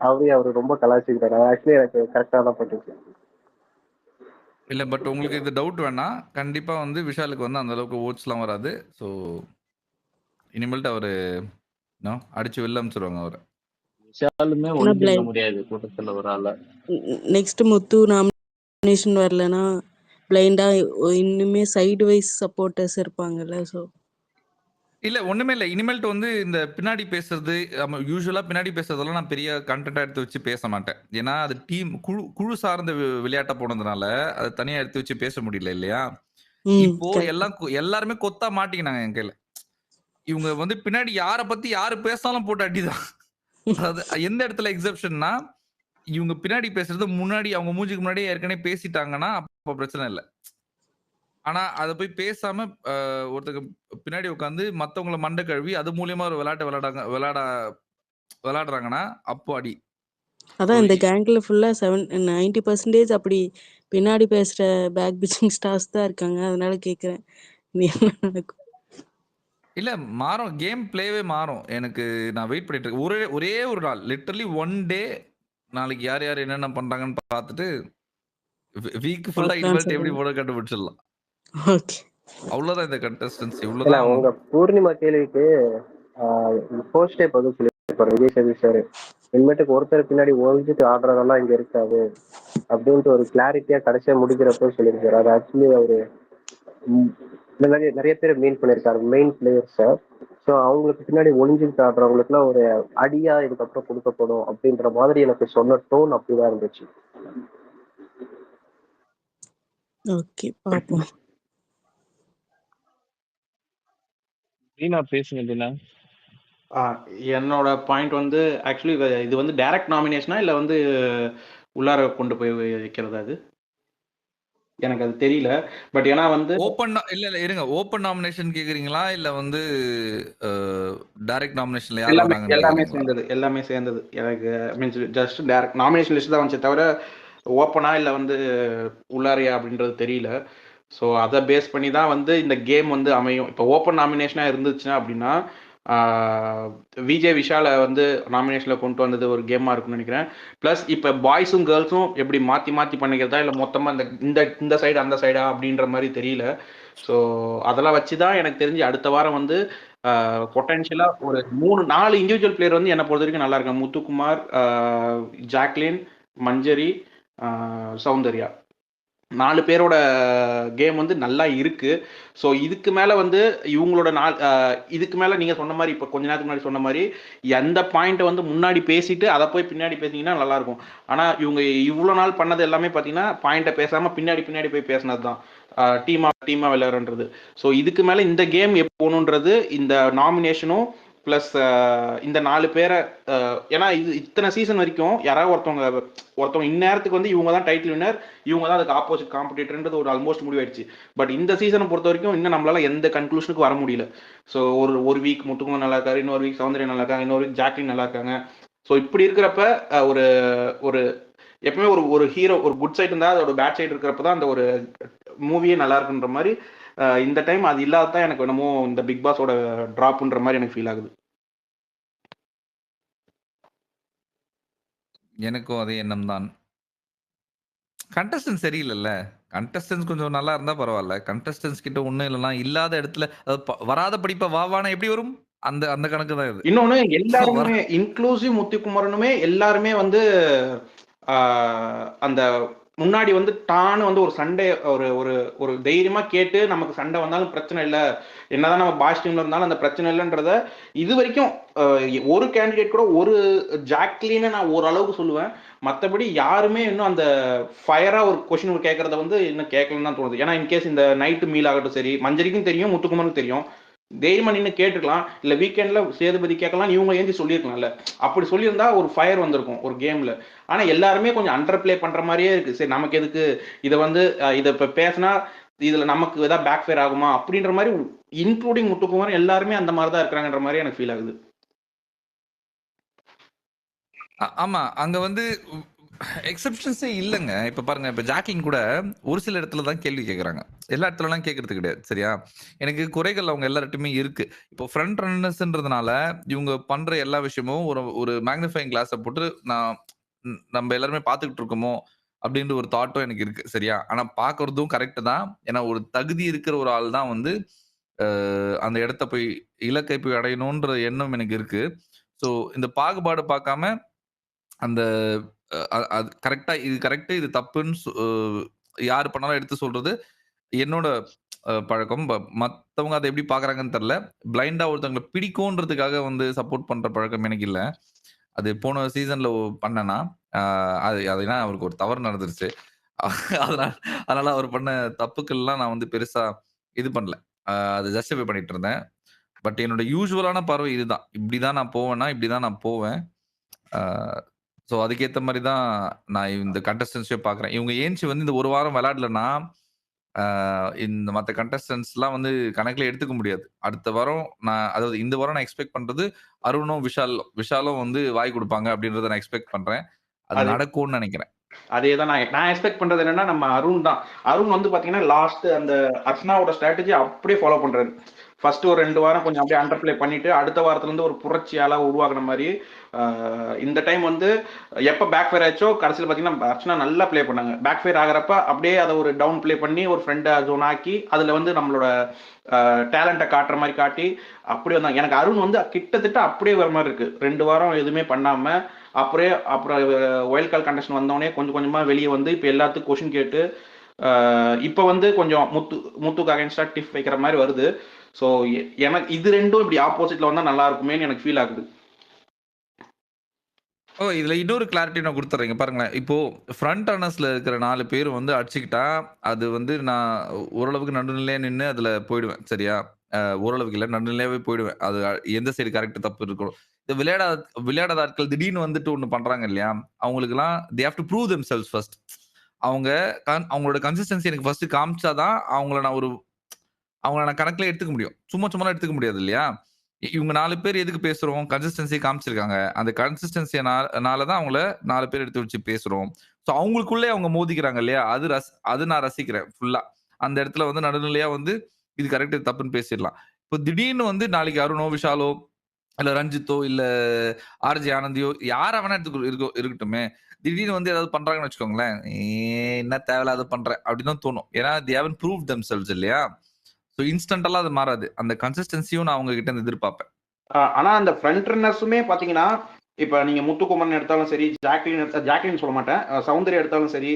அவரு ரொம்ப கலாய்ச்சிக்கிட்டாரு. ஆக்சுவலி எனக்கு கரெக்டா தான் பட்டுச்சு. இல்ல பட் உங்களுக்கு இது டவுட் வேணாம். கண்டிப்பா வந்து விஷாலுக்கு வந்து அந்த அளவுக்கு ஓட்ஸ்லாம் வராது. ஸோ இனிமேல்ட்டு அவரு அடிச்சு வெளில அனுப்பிச்சுருவாங்க அவர. விஷாலுமே ஆனா ஒளிஞ்சிருக்க முடியாது கூட்டத்துல ஒரு ஆள. நெக்ஸ்ட் முத்து நாமினேஷன் வரலனா பிளைண்டா இன்னுமே சைடு வைஸ் சப்போர்ட்டர்ஸ் இருப்பாங்கல்ல. ஸோ இல்ல ஒண்ணுமே இல்ல. இனிமேல்ட்டு வந்து இந்த பின்னாடி பேசுறது, யூசுவலா பின்னாடி பேசுறதெல்லாம் நான் பெரிய கன்டென்ட்டா எடுத்து வச்சு பேச மாட்டேன். ஏன்னா அது குழு சார்ந்த விளையாட்டா போனதுனால, அத தனியா எடுத்து வச்சு பேச முடியல இல்லையா? இப்போ எல்லாருமே கொத்தா மாட்டிக்கினாங்க என் கையில. இவங்க வந்து பின்னாடி யார பத்தி யாரு பேசினாலும் போட்டு அடிதான். அதாவது எந்த இடத்துல எக்ஸெப்ஷன்னா, இவங்க பின்னாடி பேசுறது முன்னாடி அவங்க மூஞ்சிக்கு முன்னாடியே ஏற்கனவே பேசிட்டாங்கன்னா, அப்ப பிரச்சனை இல்ல. ஆனா அத போய் பேசாம ஒருத்தங்க பின்னாடி உட்கார்ந்து மத்தவங்கள மண்ட கழுவி அது மூலியமா ஒரு விளையாடுறாங்கன்னா, அப்போ அடி. அதான் இந்த கேங்ல ஃபுல்லா 90% அப்படி பின்னாடி பேசுற பேக் பிச்சிங் ஸ்டார்ஸ் தான் இருக்காங்க. அதனால கேக்குறேன். என்ன நடக்கும்? இல்ல மாறும். கேம் பிளேவே மாறும். எனக்கு நான் வெயிட் பண்ணிட்டு இருக்கேன். ஒரே ஒரு நாள் லிட்டரலி 1 டே நாளைக்கு யார் யார் என்னென்ன பண்றாங்கன்னு பார்த்துட்டு வீக் ஃபுல்லா இனிமேல்ட்டு எப்படி போட கண்டுபிடிச்சிடலாம். ஓகே. அவ்வளவுதான் இந்த கண்டஸ்டன்சி. இல்ல இவ்வளவுதான். உங்க பூர்ணிமா கேள்விக்கு போஸ்டே பதில் சொல்லியிருப்பாரு விஜய் சேதுபதி சார். இனிமேட்டுக்கு ஒருத்தர் பின்னாடி ஒழிஞ்சிட்டு ஆடுறதெல்லாம் இங்க இருக்காது அப்படின்ட்டு ஒரு கிளாரிட்டியா கடைசியா முடிக்கிறப்போ சொல்லியிருக்காரு. அது ஆக்சுவலி அவரு இந்த மாதிரி நிறைய பேர் மீன் பண்ணியிருக்காரு மெயின் பிளேயர்ஸ. ஸோ அவங்களுக்கு பின்னாடி ஒளிஞ்சுட்டு ஆடுறவங்களுக்குலாம் ஒரு அடியா இதுக்கப்புறம் கொடுக்கப்படும் அப்படின்ற மாதிரி எனக்கு சொன்ன டோன் அப்படிதான் இருந்துச்சு. ஓகே பாப்போம். தீனா பேசுங்க தீனா. என்னோட பாயிண்ட் வந்து ஆக்சுவலி இது வந்து டைரக்ட் நாமினேஷனா இல்லை வந்து உள்ளார கொண்டு போய் வைக்கிறதா? அது எனக்கு அது தெரியல. பட் ஏன்னா வந்து ஓப்பன் இல்ல இருங்க. ஓப்பன் நாமினேஷன் கேக்குறீங்களா இல்ல வந்து டைரக்ட் நாமினேஷன்ல யார் வராங்கன்னு எல்லாமே கேக்குறீங்களா? எல்லாமே சேர்ந்தது. எனக்கு means just direct nomination list தான் வந்துச்சு தவிர ஓப்பனா இல்லை வந்து உள்ளாரையா அப்படின்றது தெரியல. ஸோ அதை பேஸ் பண்ணி தான் வந்து இந்த கேம் வந்து அமையும். இப்போ ஓப்பன் நாமினேஷனாக இருந்துச்சுன்னா அப்படின்னா விஜய் விஷாலை வந்து நாமினேஷனில் கொண்டு வந்தது ஒரு கேமாக இருக்கும்னு நினைக்கிறேன். ப்ளஸ் இப்போ பாய்ஸும் கேர்ள்ஸும் எப்படி மாற்றி மாற்றி பண்ணிக்கிறதா இல்லை மொத்தமாக இந்த இந்த சைடு அந்த சைடா அப்படின்ற மாதிரி தெரியல. ஸோ அதெல்லாம் வச்சு தான் எனக்கு தெரிஞ்சு அடுத்த வாரம் வந்து பொட்டன்ஷியலாக ஒரு 4 இண்டிவிஜுவல் பிளேயர் வந்து என்னை பொறுத்த வரைக்கும் நல்லா இருக்காங்க. முத்துக்குமார், ஜாக்லின், மஞ்சரி, சௌந்தர்யா 4 பேரோட கேம் வந்து நல்லா இருக்கு. ஸோ இதுக்கு மேலே வந்து இவங்களோட இதுக்கு மேலே நீங்கள் சொன்ன மாதிரி இப்போ கொஞ்ச நேரத்துக்கு முன்னாடி சொன்ன மாதிரி எந்த பாயிண்ட்டை வந்து முன்னாடி பேசிட்டு அதை போய் பின்னாடி பேசிங்கன்னா நல்லாயிருக்கும். ஆனால் இவங்க இவ்வளோ நாள் பண்ணது எல்லாமே பார்த்தீங்கன்னா பாயிண்ட்டை பேசாமல் பின்னாடி போய் பேசினது தான் டீமாக விளையாடுறது. ஸோ இதுக்கு மேலே இந்த கேம் எப்போ போகணுன்றது இந்த நாமினேஷனும் ப்ளஸ் இந்த 4 பேரை ஏன்னா இது இத்தனை சீசன் வரைக்கும் யாராவது ஒருத்தவங்க இந்நேரத்துக்கு வந்து இவங்க தான் டைட்டில் வின்னர், இவங்க தான் அதுக்கு ஆப்போசிட் காம்படிட்டர்ன்றது ஒரு ஆல்மோஸ்ட் முடிவாயிடுச்சு. பட் இந்த சீசனை பொறுத்த வரைக்கும் இன்னும் நம்மளால எந்த கன்க்ளூஷனுக்கு வர முடியல. ஸோ ஒரு வீக் முத்துக்குமார் நல்லா இருக்காரு, இன்னொரு வீக் சௌந்தர்யா நல்லா இருக்காங்க, இன்னொரு வீக் ஜாக்லின் நல்லா இருக்காங்க. ஸோ இப்படி இருக்கிறப்ப ஒரு ஒரு எப்பவுமே ஒரு ஹீரோ ஒரு குட் சைடு இருந்தால் அதோட பேட் சைடு இருக்கிறப்ப தான் அந்த ஒரு மூவியே நல்லா இருக்குன்ற மாதிரி இந்த டைம் அது இல்லாதான் எனக்கு என்னமோ இந்த பிக் பாஸோட டிராப்ன்ற மாதிரி எனக்கு ஃபீல் ஆகுது. எனக்கும் அதே எண்ணம் தான். கண்டஸ்டன்ஸ் சரியில்லைல்ல. கண்டஸ்டன்ஸ் கொஞ்சம் நல்லா இருந்தா பரவாயில்ல. கண்டஸ்டன்ஸ் கிட்ட ஒண்ணும் இல்லைன்னா இல்லாத இடத்துல வராத படிப்ப வாவானா எப்படி வரும்? அந்த அந்த கணக்கு தான் இது. இன்னொன்னு எல்லாருமே இன்க்ளூசிவ் முத்துக்குமரனுமே எல்லாருமே வந்து அந்த முன்னாடி வந்து டான்னு வந்து ஒரு சண்டே ஒரு ஒரு தைரியமா கேட்டு நமக்கு சண்டை வந்தாலும் பிரச்சனை இல்லை, என்னதான் நம்ம பாய்ஸ் டீம்ல இருந்தாலும் அந்த பிரச்சனை இல்லைன்றத இது வரைக்கும் ஒரு கேண்டிடேட் கூட ஒரு ஜாக்லின்னு நான் ஓரளவுக்கு சொல்லுவேன். மற்றபடி யாருமே இன்னும் அந்த ஃபயரா ஒரு கொஸ்டின் கேட்கறத வந்து இன்னும் கேட்கலன்னு தான் தோணுது. ஏன்னா இன்கேஸ் இந்த நைட்டு மீல் ஆகட்டும் சரி, மஞ்சரிக்கும் தெரியும், முத்துக்குமருக்கும் தெரியும், தைரியமா நின்று கேட்டுக்கலாம். இல்ல வீக்கெண்ட்ல சேதுபதி கேட்கலாம், இவங்க ஏஞ்சி சொல்லியிருக்கலாம்ல. அப்படி சொல்லியிருந்தா ஒரு ஃபயர் வந்திருக்கும் ஒரு கேம்ல. ஆனா எல்லாருமே கொஞ்சம் அண்டர் பிளே பண்ற மாதிரியே இருக்கு. சரி நமக்கு எதுக்கு இதை வந்து இதை இப்ப பேசினா இதுல நமக்கு ஏதாவது பேக் ஃபயர் ஆகுமா அப்படின்ற மாதிரி இன்க்ளூடிங் முத்துக்குமார் எல்லாருமே அந்த மாதிரி தான் இருக்கிறாங்கன்ற மாதிரி எனக்கு ஃபீல் ஆகுது. ஆமா. அங்க வந்து எக்ஸெப்ஷன்ஸே இல்லைங்க. இப்ப பாருங்க, இப்ப ஜாக்லின் கூட ஒரு சில இடத்துல தான் கேள்வி கேட்கறாங்க. எல்லா இடத்துலலாம் கேட்கறது கிடையாது. சரியா? எனக்கு குறைகள் அவங்க எல்லார்ட்டயுமே இருக்கு. இப்போ ஃப்ரண்ட் ரன்னர்ஸ்ன்றதுனால இவங்க பண்ற எல்லா விஷயமும் ஒரு ஒரு மேக்னிஃபையிங் கிளாஸ போட்டு நம்ம எல்லாருமே பார்த்துக்கிட்டு இருக்கோமோ அப்படின்ற ஒரு தாட்டும் எனக்கு இருக்கு. சரியா? ஆனா பார்க்கறதும் கரெக்ட் தான். ஏன்னா ஒரு தகுதி இருக்கிற ஒரு ஆள் தான் வந்து அந்த இடத்த போய் இலக்கை போய் அடையணுன்ற எண்ணம் எனக்கு இருக்கு. ஸோ இந்த பாகுபாடு பார்க்காம அந்த அது கரெக்ட்டா இது கரெக்ட்டு, இது தப்புன்னு யாரு பண்ணாலும் எடுத்து சொல்றது என்னோட பழக்கம். மத்தவங்க அத எப்படி பார்க்குறாங்கன்னு தெரியல. பிளைண்டா ஒருத்தவங்கள பிடிக்கும்ன்றதுக்காக வந்து சப்போர்ட் பண்ற பழக்கம் எனக்கு இல்ல. அது போன சீசன்ல பண்ணேனா, அது அது ஏன்னா அவருக்கு ஒரு தவறு நடந்துருச்சு. அதனால அதனால அவர் பண்ண தப்புக்கள்லாம் நான் வந்து பெருசா இது பண்ணல. அத ஜஸ்டிஃபை பண்ணிட்டு இருந்தேன். பட் என்னோட யூசுவலான பார்வை இதுதான். இப்படிதான் நான் போவேன்னா, இப்படிதான் நான் போவேன். ஆ ஸோ அதுக்கேத்த மாரி தான் நான் இந்த கண்டஸ்டன்ட்ஸையும் பார்க்குறேன். இவங்க ஏன்ச்சு வந்து இந்த ஒரு வாரம் விளையாடலன்னா, ஆ இந்த மத்த கண்டஸ்டன்ட்ஸ்லாம் வந்து கணக்குல எடுத்துக்க முடியாது. அடுத்த வாரம் அதாவது இந்த வாரம் நான் எக்ஸ்பெக்ட் பண்றது அருணும், விஷாலும் வந்து வாய் குடுப்பாங்க அப்படின்றத நான் எக்ஸ்பெக்ட் பண்றேன். அது அது நடக்கும்னு நெனைக்கிறேன். அதேதான் நான் எக்ஸ்பெக்ட் பண்றது என்னன்னா, நம்ம அருண் தான். அருண் வந்து பாத்தீங்கன்னா லாஸ்ட் அந்த அர்ச்சனாவோட ஸ்ட்ராட்டஜி அப்படியே ஃபாலோ பண்றாரு. ஃபர்ஸ்ட் ஒரு 2 வாரம் கொஞ்சம் அப்படியே அண்டர் பிளே பண்ணிட்டு அடுத்த வாரத்துல இருந்து ஒரு புரட்சியால உருவாக்குன மாதிரி இந்த டைம் வந்து எப்ப பேக் ஃபயர் ஆச்சோ கடைசியில் பாத்தீங்கன்னா அர்ச்சனா நல்லா ப்ளே பண்ணாங்க. பேக் ஃபயர் ஆகிறப்ப அப்படியே அதை ஒரு டவுன் ப்ளே பண்ணி ஒரு ஃப்ரெண்டை ஜோன் ஆக்கி அதுல வந்து நம்மளோட டேலண்ட்டை காட்டுற மாதிரி காட்டி அப்படியே வந்தாங்க. எனக்கு அருண் வந்து கிட்டத்தட்ட அப்படியே வர மாதிரி இருக்கு. 2 வாரம் எதுவுமே பண்ணாம அப்புறம் ஒயில்ட் கார்டு கண்டெஸ்ட் வந்தோடனே கொஞ்சம் கொஞ்சமா வெளியே வந்து இப்போ எல்லாத்துக்கும் கொஷின் கேட்டு இப்போ வந்து கொஞ்சம் முத்துக்கு அகைன்ஸ்டா டிஃப் வைக்கிற மாதிரி வருது. ஸோ எனக்கு இது ரெண்டும் இப்படி ஆப்போசிட்ல வந்தா நல்லா இருக்குமேன்னு எனக்கு ஃபீல் ஆகுது. இதுல இன்னொரு கிளாரிட்டி நான் குடுத்துறேங்க பாருங்களேன். இப்போ ஃப்ரண்ட் ரன்னர்ஸ்ல இருக்கிற 4 பேர் வந்து அடிச்சுக்கிட்டா, அது வந்து நான் ஓரளவுக்கு நடுநிலையா நின்னு அதுல போயிடுவேன். சரியா? ஓரளவுக்கு இல்ல, நடுநிலையாவே போயிடுவேன். அது எந்த சைடு கரெக்ட் தப்பு இருக்கணும். இந்த விளையாடாத ஆட்கள் திடீர்னு வந்துட்டு ஒண்ணு பண்றாங்க இல்லையா? அவங்களுக்கெல்லாம் they have to prove themselves first. அவங்க அவங்களோட கன்சிஸ்டன்சி எனக்கு ஃபர்ஸ்ட் காமிச்சா தான் அவங்கள நான் கணக்குல எடுத்துக்க முடியும். சும்மாலாம் எடுத்துக்க முடியாது இல்லையா? இவங்க 4 பேர் எதுக்கு பேசுறோம்? கன்சிஸ்டன்சி காமிச்சிருக்காங்க. அந்த கன்சிஸ்டன்சினால தான் அவங்கள 4 பேர் எடுத்து வச்சு பேசுறோம். ஸோ அவங்களுக்குள்ளே அவங்க மோதிக்கிறாங்க இல்லையா? அது நான் ரசிக்கிறேன் ஃபுல்லா. அந்த இடத்துல வந்து நடுநிலையா வந்து இது கரெக்ட், இது தப்புன்னு பேசிடலாம். இப்போ திடீர்னு வந்து நாளைக்கு அருணோ, விஷாலோ, இல்ல ரஞ்சித்தோ, இல்ல ஆர்ஜே ஆனந்தியோ யாரா வேணா இருக்கட்டுமே. திடீர்னு வந்து ஏதாவது பண்றாங்கன்னு வச்சுக்கோங்களேன். என்ன தேவையில்லாத பண்ற அப்படின்னு தான் தோணும். ஏன்னா they haven't proved themselves இல்லையா? ஸோ இன்ஸ்டன்டெல்லாம் அது மாறாது. அந்த கன்சிஸ்டன்சியும் நான் அவங்க கிட்ட இருந்து எதிர்பார்ப்பேன். ஆனா அந்த ஃப்ரண்ட் ரன்னர்ஸுமே பாத்தீங்கன்னா இப்ப நீங்க முத்துக்குமரன் எடுத்தாலும் சரி, ஜாக்லின் சொல்ல மாட்டேன், சௌந்தர்யா எடுத்தாலும் சரி,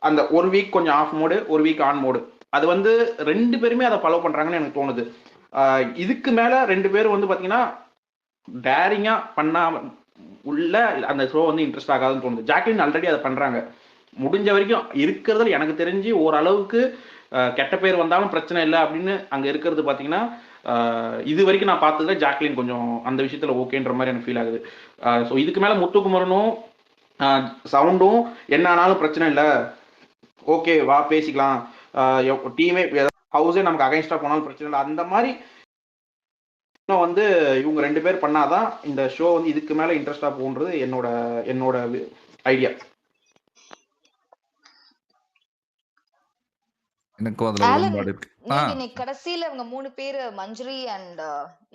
அந்த ஒரு வீக் கொஞ்சம் ஆஃப் மோடு, ஒரு வீக் ஆன் மோடு, அது வந்து 2 பேருமே அதை ஃபாலோ பண்றாங்கன்னு எனக்கு தோணுது. இதுக்கு மேல 2 பேரும் வந்து பாத்தீங்கன்னா டேரிங்கா பண்ணா உள்ள அந்த ஷோ வந்து இன்ட்ரெஸ்ட் ஆகாதுன்னு தோணுது. ஜாக்லின் ஆல்ரெடி அதை பண்றாங்க. முடிஞ்ச வரைக்கும் இருக்கிறதுல எனக்கு தெரிஞ்சு ஓரளவுக்கு கெட்ட பேர் வந்தாலும் பிரச்சனை இல்லை அப்படின்னு அங்க இருக்கிறது பாத்தீங்கன்னா இது வரைக்கும் நான் பார்த்ததுல ஜாக்லின் கொஞ்சம் அந்த விஷயத்துல ஓகேன்ற மாதிரி எனக்கு ஃபீல் ஆகுது. ஸோ இதுக்கு மேல முத்துக்குமரனும் சவுண்டும் என்ன ஆனாலும் பிரச்சனை இல்லை, ஓகே வா பேசிக்கலாம், டீமே ஹவுஸே நமக்கு அகைன்ஸ்டா போனாலும் பிரச்சனை இல்லை, அந்த மாதிரி வந்து இவங்க 2 பேர் பண்ணாதான் இந்த ஷோ வந்து இதுக்கு மேல இன்ட்ரெஸ்டா போன்றது என்னோட ஐடியா. எனக்கும் அதுல உடன்பாடு இருக்கு. நீங்க இன்னைக்கு கடைசியில அவங்க 3 பேரு மஞ்சரி அண்ட்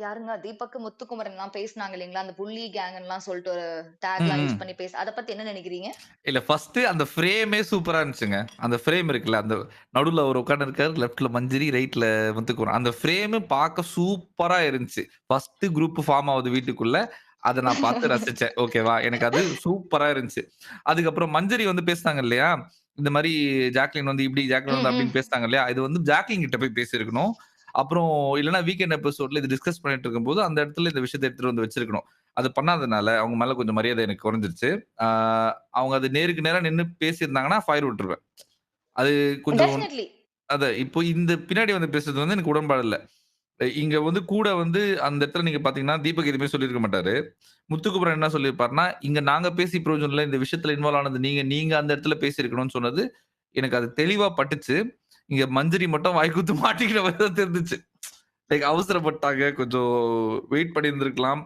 யாருங்க தீபக், முத்துக்குமரன் எல்லாம் பேசினாங்க இல்லைங்களா? அந்த புள்ளி கேங் எல்லாம் சொல்லிட்டு ஒரு டேக் எல்லாம் யூஸ் பண்ணி அத பத்தி என்ன நினைக்கிறீங்க? இல்ல ஃபர்ஸ்ட் அந்த ஃப்ரேமே சூப்பரா இருந்துச்சுங்க. அந்த ஃப்ரேம் இருக்குல்ல, அந்த நடுவுல ஒரு உட்கார்ந்து இருக்காரு, லெஃப்ட்ல மஞ்சரி, ரைட்ல முத்துக்குமரன். அந்த ஃப்ரேம் பார்க்க சூப்பரா இருந்துச்சு. ஃபர்ஸ்ட் குரூப் ஃபார்ம் ஆகுது வீட்டுக்குள்ள. அதை நான் பார்த்து ரசிச்சேன். ஓகேவா? எனக்கு அது சூப்பரா இருந்துச்சு. அதுக்கப்புறம் மஞ்சரி வந்து பேசினாங்க இல்லையா? இந்த மாதிரி ஜாக்லின் வந்து இப்படி, ஜாக்லின் வந்து அப்படின்னு பேசினாங்க இல்லையா? இது வந்து ஜாக்லின் கிட்ட போய் பேசியிருக்கணும். அப்புறம் இல்லைன்னா வீக்கெண்ட் எபிசோட்ல இது டிஸ்கஸ் பண்ணிட்டு இருக்கும்போது அந்த இடத்துல இந்த விஷயத்தை எடுத்துட்டு வந்து வச்சிருக்கணும். அது பண்ணாதனால அவங்க மேல கொஞ்சம் மரியாதை எனக்கு குறைஞ்சிருச்சு. அவங்க அது நேருக்கு நேரா நின்னு பேசியிருந்தாங்கன்னா ஃபயர் விட்டுருவேன். அது கொஞ்சம் இப்போ இந்த பின்னாடி வந்து பேசுறது வந்து எனக்கு உடன்பாடு இல்ல. இங்க வந்து கூட வந்து அந்த இடத்துல நீங்க பாத்தீங்கன்னா தீபக் எதுவுமே சொல்லியிருக்க மாட்டாரு. முத்துக்குமரன் என்ன சொல்லியிருப்பாருன்னா, இங்க நாங்க பேசி பிரயோஜனம் இல்ல, இந்த விஷயத்துல இன்வால்வ் ஆனது நீங்க அந்த இடத்துல பேசியிருக்கணும்னு சொன்னது எனக்கு அது தெளிவா பட்டுச்சு. இங்க மஞ்சரி மட்டும் வாய்க்குத்து மாட்டிக்கிற மாதிரி தான் தெரிஞ்சுச்சு. லைக் அவசரப்பட்டாங்க, கொஞ்சம் வெயிட் பண்ணி இருந்திருக்கலாம்.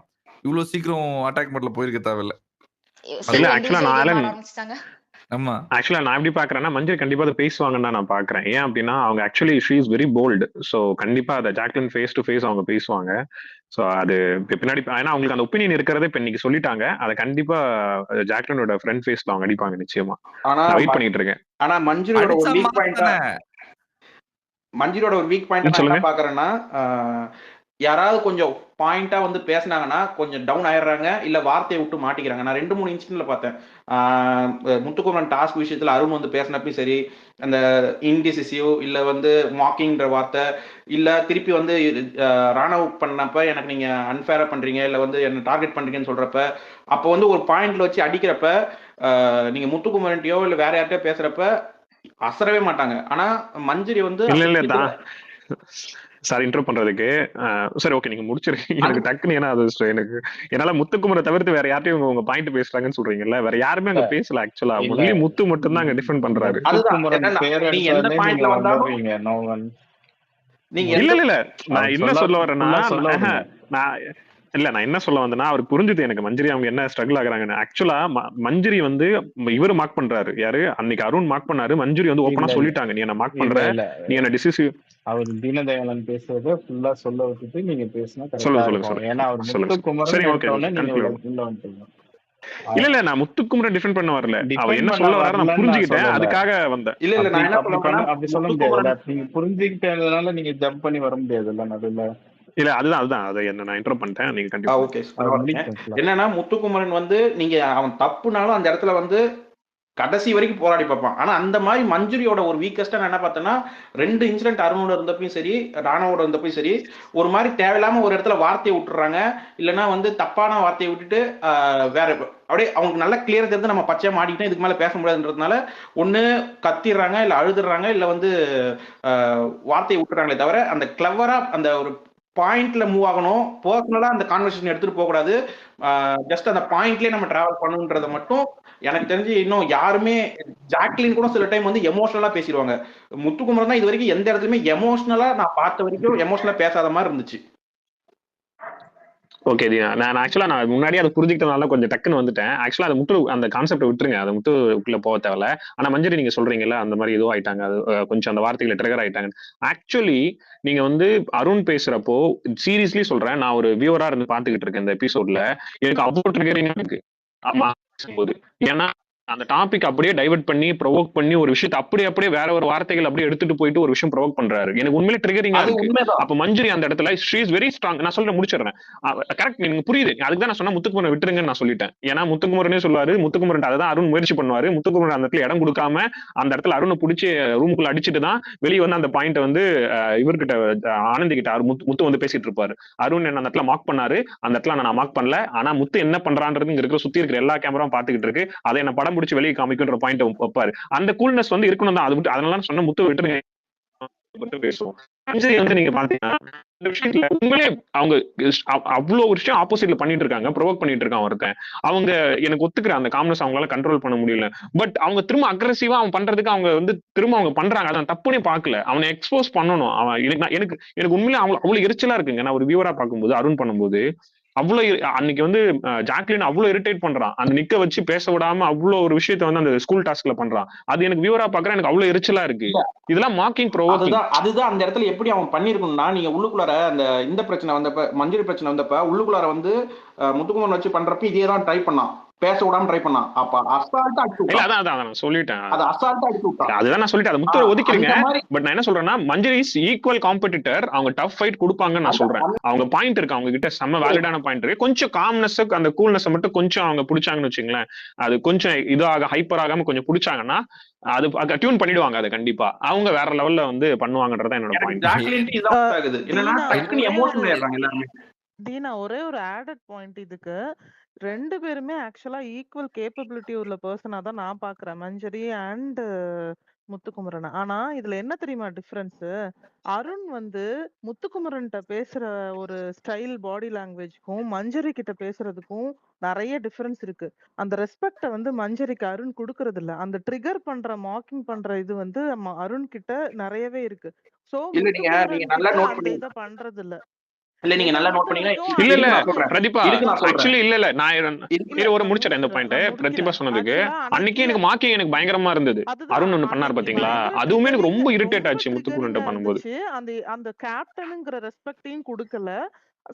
இவ்வளவு சீக்கிரம் அட்டாக் மோட்ல போயிருக்க தேவையில்ல. ஆமா. ஆக்சுவலா நான் எப்படி பாக்குறேன்னா மஞ்சள் கண்டிப்பா அதை பேசுவாங்கன்னு தான் நான் பாக்குறேன். ஏன் அப்படின்னா அவங்க actually she is very bolt. So கண்டிப்பா அதை ஜாக்லின் ஃபேஸ் டு ஃபேஸ் அவங்க பேசுவாங்க. ஸோ அது பின்னாடி ஏன்னா அவங்களுக்கு அந்த ஒப்பீனியன் இருக்கிறதே இப்ப இன்னைக்கு சொல்லிட்டாங்க. அதை கண்டிப்பா ஜாக்லினோட ஃப்ரண்ட் ஃபேஸ்ல அவங்க அடிப்பாங்க நிச்சயமா. ஆனா நான் வெயிட் பண்ணிட்டு இருக்கேன். ஆனா மஞ்சுரியோட ஒரு அடிச்சா வீக் பாயிண்டா மாத்தானே. மஞ்சுரியோட ஒரு வீக் பாயிண்ட் நான் என்ன சொல்லுங்க. பாக்குறேன்னா யாராவது கொஞ்சம் பாயிண்டா வந்து பேசினாங்கன்னா கொஞ்சம் டவுன் ஆயிடுறாங்க, இல்ல வார்த்தையை விட்டு மாட்டிக்கிறாங்க. நான் 2-3 இன்சிடென்ட்ல பார்த்தேன். முத்துக்குமரன் டாஸ்க் விஷயத்துல அருண் வந்து பேசினப்பயும் சரி, அந்த இன்டிசிசிவ் இல்ல வந்து மாக்கிங்ன்ற வார்த்தை, இல்ல திருப்பி வந்து ராணவ் பண்ணப்ப எனக்கு நீங்க அன்ஃபேரா பண்றீங்க, இல்ல வந்து என்ன டார்கெட் பண்றீங்கன்னு சொல்றப்ப, அப்போ வந்து ஒரு பாயிண்ட்ல வச்சு அடிக்கிறப்ப நீங்க முத்துக்குமரன்ட்டையோ இல்ல வேற யார்கிட்டயோ பேசுறப்ப அசரவே மாட்டாங்க. ஆனா மஞ்சரி வந்து இல்ல அப்படி இல்ல திருப்பி சாரி இன்டர் பண்றதுக்கு. சரி ஓகே நீங்க முடிச்சிருக்கீங்க. எனக்கு டக்குன்னு ஏன்னா அது எனக்கு என்னால முத்துக்குமரை தவிர்த்து வேற யார்ட்டையும் உங்க பாயிண்ட் பேசுறாங்கன்னு சொல்றீங்கல்ல, வேற யாருமே அங்க பேசல ஆக்சுவலா. இல்ல ஒன்லி முத்து மட்டும் தான் அங்க டிஃபெண்ட் பண்றாரு. அதுதான் முத்துக்குமரன் என்னன்னா பேர் நீங்க எந்த எடுத்தாலே நீங்க பாயிண்ட்ல வந்தாலும் வந்துடுறீங்க நோவன். நீங்க இல்ல எந்த இல்ல இல்ல நான் அவர் என்ன சொல்ல வரேன்னா ஃபுல்லா சொல்ல விடுங்க. நான் இல்ல நான் என்ன சொல்ல வந்தேன்னா அவர் புரிஞ்சுது எனக்கு மஞ்சரி அவங்க என்ன ஸ்ட்ரகிள் ஆகுறாங்கன்னு. ஆக்சுவலா மஞ்சரி வந்து இவரு மார்க் பண்றாரு. யாரு அன்னைக்கு அருண் மார்க் பண்ணாரு. மஞ்சரி வந்து ஓப்பனா இல்ல இல்ல சொல்லிட்டாங்க, நீ என்ன மார்க் இல்ல பண்ற, இல்ல நீ என்ன டிசிசிவ். அவர் தீனதயாளன் பேசுறத ஃபுல்லா சொல்ல விட்டுட்டு நீங்க பேசினா கரெக்டா சொல்லுங்க சொல்லுங்க இருக்கும். சொல்லுங்க ஏன்னா அவர் சொல்லுங்க முத்துக்குமரன் சரி ஓகே எடுத்தோடனே ஓகே நீங்க கன்க்ளூட். உள்ள வந்துட்டீங்க. இல்ல இல்ல நான் முத்துக்குமரை டிஃபெண்ட் பண்ண வரல. அவ டிபெண்ட் என்ன பண்ண சொல்ல வராரு நான் வரலன்னு நான் புரிஞ்சுக்கிட்டேன், சொல்லல. அதுக்காக வந்தேன். இல்ல இல்ல அப்படி நான் என்ன அப்படி சொல்ல பண்ண வரேன்னா அப்படி சொல்ல முத்துக்குமரன் முடியாதுல்ல. நீங்க புரிஞ்சுக்கிட்டதுனால நீங்க ஜம்ப் பண்ணி வர முடியாதுல்ல நடுவில். இல்ல அதுதான் அதுதான் அதை என்ன நான் இன்டர் பண்ணிட்டேன், நீங்க கண்டிப்பா ஓகே அவர் பரவாயில்லைங்க. முடிக்க வைக்கலாம். என்னன்னா முத்துக்குமரன் வந்து நீங்க அவன் தப்புனாலும் அந்த இடத்துல வந்து கடைசி வரைக்கும் போராடி பார்ப்பான். ஆனா அந்த மாதிரி மஞ்சுரியோட ஒரு வீக்கஸ்டா நான் என்ன பார்த்தேன்னா 2 இன்சிடென்ட் அருணோட இருந்தப்பயும் சரி, ராணவோட இருந்தப்பயும் சரி, ஒரு மாதிரி தேவையில்லாம ஒரு இடத்துல வார்த்தையை விட்டுறாங்க, இல்லைன்னா வந்து தப்பான வார்த்தையை விட்டுட்டு வேற அப்படியே அவங்களுக்கு நல்லா கிளியர் தெரிஞ்சு நம்ம பச்சையா மாட்டிக்கிட்டோம், இதுக்கு மேல பேச முடியாதுன்றதுனால ஒண்ணு கத்திடுறாங்க, இல்ல அழுதுறாங்க, இல்ல வந்து வார்த்தையை விட்டுறாங்களே தவிர அந்த கிளவரா அந்த ஒரு பாயிண்ட்ல மூவ் ஆகணும். பர்சனலா அந்த கான்வர்சேஷன் எடுத்துட்டு போக கூடாது. ஜஸ்ட் அந்த பாயிண்ட்லயே நம்ம டிராவல் பண்ணுன்றத மட்டும் எனக்கு தெரிஞ்சு இன்னும் யாருமே ஜாக்லின் கூட சில டைம் வந்து எமோஷனலா பேசிடுவாங்க. முத்துக்குமரன் தான் இது வரைக்கும் எந்த இடத்துலயுமே எமோஷனலா நான் பார்த்த வரைக்கும் எமோஷனலா பேசாத மாதிரி இருந்துச்சு. ஓகே நான் ஆக்சுவலா நான் முன்னாடியே அதை புரிஞ்சுக்கிட்டனால கொஞ்சம் டக்குன்னு வந்துட்டேன். ஆக்சுவலா அதை முட்டு அந்த கான்செப்ட் விட்டுருங்க, அதை முட்டுக்குள்ள போக தேவையில்ல. ஆனா மஞ்சரி நீங்க சொல்றீங்கல்ல அந்த மாதிரி ஏதோ ஆயிட்டாங்க, அது கொஞ்சம் அந்த வார்த்தைகளை ட்ரிகர் ஆயிட்டாங்க. ஆக்சுவலி நீங்க வந்து அருண் பேசுறப்போ சீரியஸ்லி சொல்றேன், நான் ஒரு வியூவரா இருந்து பாத்துக்கிட்டு இருக்கேன் இந்த எபிசோட்ல, எனக்கு அவ்வளவு ட்ரிகரிங் இருக்கு. ஆமா பேசும்போது ஏன்னா அந்த டாபிக் அப்படியே டைவர்ட் பண்ணி ப்ரொவோக் பண்ணி ஒரு விஷயத்தை அப்படியே வேற ஒரு வார்த்தைகள் அப்படியே எடுத்துட்டு போயிட்டு ஒரு விஷயம் ப்ரொவோக் பண்றாரு. எனக்கு உண்மையிலே ட்ரிகரிங்கா அது இருக்கு. உண்மைதான். அப்ப மஞ்சரி அந்த இடத்துல ஷீ இஸ் வெரி ஸ்ட்ராங். நான் சொல்ல முடிச்சிடுறேன். கரெக்ட், எனக்கு புரியுது. அதுக்கு தான் நான் சொன்ன முத்துக்குமரன் விட்டுருங்கன்னு நான் சொல்லிட்டேன். ஏன்னா முத்துக்குமரனே சொல்லுவாரு, முத்துக்குமரன் அதான் அருண் முயற்சி பண்ணுவாரு. முத்துக்குமரன் அந்த இடத்துல இடம் கொடுக்காம அந்த இடத்துல அருணை பிடிச்சி ரூமுக்குள்ள அடிச்சுட்டு தான் வெளியே வந்து அந்த பாயிண்ட் வந்து இவர்கிட்ட ஆனந்தி கிட்ட முத்து வந்து பேசிட்டு இருப்பாரு. அருண் என்ன அந்த இடத்துல மார்க் பண்ணாரு, அந்த இடத்துல நான் மார்க் பண்ணல, ஆனா முத்து என்ன பண்றான்றது இங்க இருக்கிற சுத்தி இருக்கிற எல்லா கேமராவும் பாத்துக்கிட்டு இருக்கு, அதை என்ன படம் பிடிச்சி வெளியே காமிக்குன்ற பாயிண்ட் வைப்பாரு. அந்த கூல்னஸ் வந்து இருக்கணும் தான். அது விட்டு அதனால சொன்ன முத்து விட்டுருங்க பேசுவோம். மஞ்சரி வந்து நீங்க பாத்தீங்கன்னா இந்த விஷயத்துல உண்மையிலே அவங்க அவ்வளவு ஒரு விஷயம் ஆப்போசிட்ல பண்ணிட்டு இருக்காங்க, ப்ரொவோக் பண்ணிட்டு இருக்கான் ஒருத்தன். அவங்க எனக்கு ஒத்துக்கிற அந்த காம்னஸ் அவங்களால கண்ட்ரோல் பண்ண முடியல. பட் அவங்க திரும்ப அக்ரெசிவா அவன் பண்றதுக்கு அவங்க வந்து திரும்ப அவங்க பண்றாங்க. அதான் தப்புனே பார்க்கல, அவனை எக்ஸ்போஸ் பண்ணணும். அவன் எனக்கு எனக்கு உண்மையிலே அவ்வளவு எரிச்சலா இருக்குங்க. நான் ஒரு வியூவரா பார்க்கும்போது அருண் பண்ணும்போது அவ்வளவு அன்னைக்கு வந்து ஜாக்லின் அவ்வளவு இரிட்டேட் பண்றான், அந்த நிக்க வச்சு பேச விடாம அவ்வளவு ஒரு விஷயத்த வந்து அந்த ஸ்கூல் டாஸ்க்ல பண்றான். அது எனக்கு வியூவரா பாக்குறேன், எனக்கு அவ்வளவு எரிச்சலா இருக்கு. இதெல்லாம் மார்க்கிங் ப்ரோவோக்கிங். அதுதான் அந்த இடத்துல எப்படி அவன் பண்ணிருக்கணும்னா, நீங்க உள்ளுக்குள்ளார அந்த இந்த பிரச்சனை வந்தப்ப மஞ்சரி பிரச்சனை வந்தப்ப உள்ளுக்குள்ளார வந்து முத்துக்குமரன் வச்சு பண்றப்ப இதே தான் ட்ரை பண்ணான், பேச விடாம ட்ரை பண்ணான். அப்ப அசால்ட்டா அடிச்சு இல்ல விட்டான். அதான் நான் சொல்லிட்டேன், அது அசால்ட்டா அடிச்சு விட்டான். அதுதான் நான் சொல்லிட்டேன். அது முத்துரை ஒதுக்கிடுங்க. அந்த மாதிரி பட் நான் என்ன சொல்றேன்னா மஞ்சரி இஸ் ஈக்குவல் காம்படிட்டர். அவங்க டஃப் ஃபைட் கொடுப்பாங்கன்னு நான் சொல்றேன். அவங்க பாயிண்ட் இருக்கு, அவங்க கிட்ட செம்ம வேலிடான பாயிண்ட் இருக்கு. கொஞ்சம் காம்னஸ் அந்த கூல்னஸ் மட்டும் கொஞ்சம் அவங்க பிடிச்சாங்கன்னு வச்சுங்களேன், அது கொஞ்சம் இதாக ஹைப்பர் ஆகாம கொஞ்சம் பிடிச்சாங்கன்னா அது டியூன் பண்ணிடுவாங்க. அது கண்டிப்பா அவங்க வேற லெவல்ல வந்து பண்ணுவாங்கன்றத என்னோட பாயிண்ட். ஜாக்லின் இதான் ஆகுது என்னன்னா டக்குனு எமோஷனல் ஆயிடுறாங்க எல்லாருமே. தீனா ஒரே ஒரு ஆடட் பாயிண்ட் இதுக்கு. 2 பேருமே ஆக்சுவலா ஈக்குவல் கேப்பபிலிட்டி உள்ள பெர்சனா தான் நான் பார்க்குறேன். மஞ்சரி அண்ட் முத்துக்குமரன். ஆனா இதுல என்ன தெரியுமா டிஃபரன்ஸ்? அருண் வந்து முத்துக்குமரன்ட்ட பேசுற ஒரு ஸ்டைல் பாடி லாங்குவேஜ்க்கும் மஞ்சரி கிட்ட பேசுறதுக்கும் நிறைய டிஃபரன்ஸ் இருக்கு. அந்த ரெஸ்பெக்ட வந்து மஞ்சரிக்கு அருண் குடுக்கறது இல்ல. அந்த ட்ரிகர் பண்ற மார்க்கிங் பண்ற இது வந்து அருண் கிட்ட நிறையவே இருக்கு. சோ இல்ல நீங்க முத்துக்குமரன் நல்லா கிட்ட நோட் அந்த பண்ணி இத பண்றது இல்ல. இல்ல நீங்க என்ன நல்லா நோட் பொறுத்த பண்ணீங்கன்னா வரைக்கும் இல்ல அந்த இல்ல நான் சொல்றேன் பிரதீபா நான் சொல்றேன் ஆக்சுவலி இல்ல நான் இருக்கு. இல்ல ஒரு நான் முடிச்சிடறேன் இந்த முடிக்கிறேன் பாயிண்ட் நான் பிரதீபா முடிக்கிறேன். சொன்னதுக்கு ஆக்சுவலா அன்னைக்கு எனக்கு மார்க்கிங் எனக்கு பயங்கரமா இருந்தது அதுதான் அருண் ஒண்ணு பண்ணாரு அன்னைக்கு பாத்தீங்களா பயங்கர அதுவுமே எனக்கு ட்ரிகரிங் ரொம்ப இரிட்டேட் ரொம்ப ஆச்சு முத்துக்குமரன் ட்ரிகரிங்கா பண்ணும்போது இருந்துச்சு. அந்த அந்த கேப்டனுங்கிற ரெஸ்பெக்டையும் கொடுக்கல.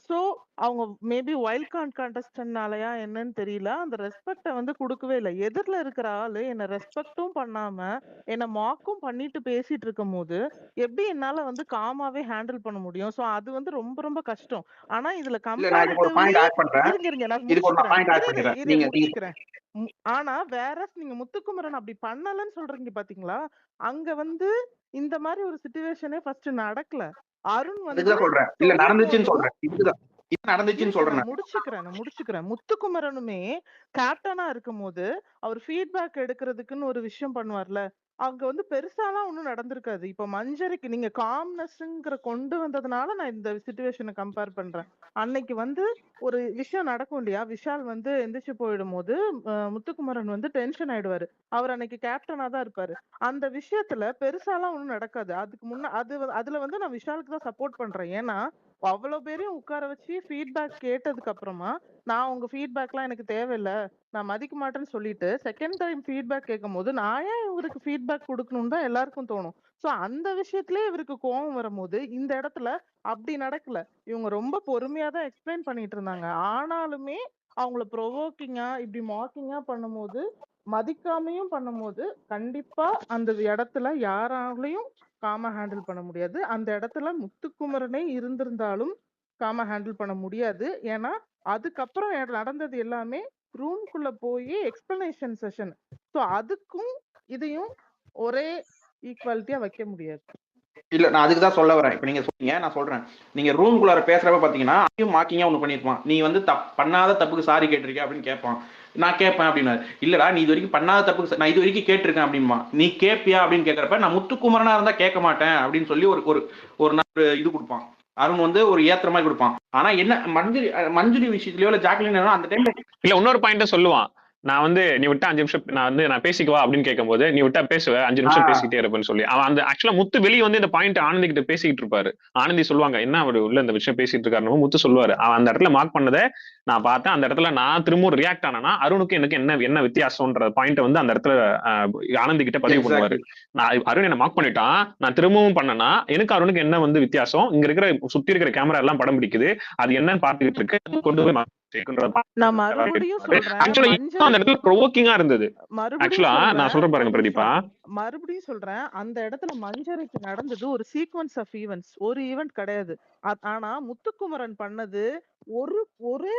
சோ அவங்க மேபி வைல்ட் கார்டு கான்டெஸ்டன்ட்னாலயா என்னன்னு தெரியல. அந்த ரெஸ்பெக்ட வந்து கொடுக்கவே இல்ல. எதிர்ல இருக்கிற ஆளு என்ன ரெஸ்பெக்டும் பண்ணாம என்ன மாக்கும் பண்ணிட்டு பேசிட்டு இருக்கும்போது எப்படி என்னால வந்து காமாவே ஹேண்டில் பண்ண முடியும்? சோ அது வந்து ரொம்ப ரொம்ப கஷ்டம். ஆனா இதுல இல்ல நான் இதுக்கு ஒரு கம்பேரிட்டிவ்லி பாயிண்ட் ஆட் பண்றேன் இருங்க நான் இதுக்கு ஒரு முடிச்சுக்கிறேன். பாயிண்ட் ஆட் இரு இரு பண்ணிடுறேன் இரு நீங்க முடிச்சுக்கிறேன். ஆனா நீங்க முத்துக்குமரன் அப்படி பண்ணலன்னு சொல்றீங்க பாத்தீங்களா? அங்க வந்து இந்த மாதிரி ஒரு சிச்சுவேஷனே ஃபர்ஸ்ட் நடக்கல. அருண் வந்து அதுக்குதான் சொல்றேன் இல்ல சொல்லும் நடந்துச்சுன்னு போதும் சொல்றேன் இதுதான் இது நடந்துச்சுன்னு இருங்க சொல்றேன் நான் முடிச்சுக்கிறேன். முத்துக்குமரனுமே கேப்டனா இருக்கும்போது அவர் ஃபீட்பேக் எடுக்கிறதுக்குன்னு ஒரு விஷயம் பண்ணுவார்ல. அங்க வந்து பெருசாலாம் ஒண்ணும் நடந்திருக்காது. இப்ப மஞ்சரிக்கு நீங்க காம்னஸ்ங்கிற கொண்டு வந்ததுனால நான் இந்த சிச்சுவேஷனை கம்பேர் பண்றேன். அன்னைக்கு வந்து ஒரு விஷயம் நடக்கும் இல்லையா? விஷால் வந்து எந்திரிச்சு போயிடும்போது முத்துக்குமரன் வந்து டென்ஷன் ஆயிடுவாரு. அவர் அன்னைக்கு கேப்டனா தான் இருப்பாரு. அந்த விஷயத்துல பெருசாலாம் ஒண்ணும் நடக்காது. அதுக்கு முன்ன அதுல வந்து நான் விஷாலுக்கு தான் சப்போர்ட் பண்றேன். ஏன்னா அவ்வளவு பேரையும் உட்கார வச்சு ஃபீட்பேக் கேட்டதுக்கு அப்புறமா நான் உங்க ஃபீட்பேக்லாம் எனக்கு தேவையில்ல, நான் மதிக்க மாட்டேன்னு சொல்லிட்டு செகண்ட் டைம் ஃபீட்பேக் கேட்கும்போது நான் ஏன் இவருக்கு ஃபீட்பேக் கொடுக்கணும்னு தான் எல்லாருக்கும் தோணும். சோ அந்த விஷயத்திலே இவருக்கு கோவம் வரும்போது இந்த இடத்துல அப்படி நடக்கல. இவங்க ரொம்ப பொறுமையா தான் எக்ஸ்பிளைன் பண்ணிட்டு இருந்தாங்க. ஆனாலுமே அவங்கள ப்ரொவோக்கிங்கா இப்படி மாக்கிங்கா பண்ணும்போது மதிக்காமையும் பண்ணும்போது கண்டிப்பா அந்த இடத்துல யாராலையும் காமா ஹேண்டில் பண்ண முடியாது. அந்த இடத்துல முத்துக்குமரனே இருந்திருந்தாலும் காமா ஹேண்டில் பண்ண முடியாது. ஏன்னா அதுக்கப்புறம் நடந்தது எல்லாமே ரூம்குள்ள போய் எக்ஸ்பிளனேஷன் செஷன். சோ அதுக்கும் இதையும் ஒரே ஈக்குவாலிட்டியா வைக்க முடியாது. இல்ல நான் அதுக்கு தான் சொல்ல வரேன் இப்ப நீங்க சொன்னீங்க நான் சொல்றேன் நீங்க ரூம்குள்ளார பேசுறப்ப பாத்தீங்கன்னா அதையும் மாக்கிங்கா ஒண்ணு பண்ணிருப்பான் நீ வந்து பண்ணாத தப்புக்கு சாரி கேட்டிருக்க அப்படின்னு கேட்பான் நான் கேட்பேன் அப்படின்னா இல்லடா நீ இது வரைக்கும் பண்ணாத தப்புக்கு நான் இது வரைக்கும் கேட்டிருக்கேன் அப்படின்பா நீ கேட்பியா அப்படின்னு கேட்கறப்ப நான் முத்துக்குமரனா இருந்தா கேட்க மாட்டேன் அப்படின்னு சொல்லி ஒரு ஒரு ஒரு நாள் இது கொடுப்பான் அருண் வந்து ஒரு ஏத்துற மாதிரி கொடுப்பான் ஆனா என்ன மஞ்சுரி விஷயத்துலயோ இல்ல ஜாக்லின் அந்த டைம்ல இல்ல இன்னொரு பாயிண்ட் சொல்லுவான் நான் வந்து நீ விட்டா 5 நிமிஷம் நான் பேசிக்குவா அப்படின்னு கேட்கும்போது நீ விட்டா பேசுவ 5 நிமிஷம் பேசிக்கிட்டே இருப்பேன்னு சொல்லி அவன் அந்த ஆக்சுவலா முத்து வெளியே வந்து இந்த பாயிண்ட் ஆனந்தி கிட்ட பேசிக்கிட்டு இருப்பாரு ஆனந்தி சொல்லுவாங்க என்ன அவர் உள்ள இந்த விஷயம் பேசிட்டு இருக்காரு முத்து சொல்லுவாரு அவன் அந்த இடத்துல மார்க் பண்ணதை நான் பார்த்தேன் அந்த இடத்துல நான் திரும்ப ரியாக்ட் ஆனா அருணுக்கு எனக்கு என்ன வித்தியாசம்ன்ற பாயிண்ட் வந்து அந்த இடத்துல ஆனந்தி கிட்ட பதிவு பண்ணுவாரு நான் அருண் என்ன மார்க் பண்ணிட்டான் நான் திரும்பவும் பண்ணனா எனக்கு அருணுக்கு என்ன வந்து வித்தியாசம் இங்க இருக்கிற சுத்தி இருக்கிற கேமரா எல்லாம் படம் பிடிக்குது அது என்னன்னு பார்த்துக்கிட்டு இருக்கு கொண்டு போய் நான் மறுபடியும் சொல்றேன் அந்த இடத்துல ப்ரோவோக்கிங்கா இருந்தது ஆக்சுவலா நான் சொல்றேன் பாருங்க பிரதீபா மறுபடியும் சொல்றேன் அந்த இடத்துல மஞ்சரிக்கு நடந்தது ஒரு சீக்வன்ஸ் ஆஃப் ஈவென்ட்ஸ் ஒரு ஈவென்ட் கிடையாது ஆனா முத்துக்குமரன் பண்ணது ஒரே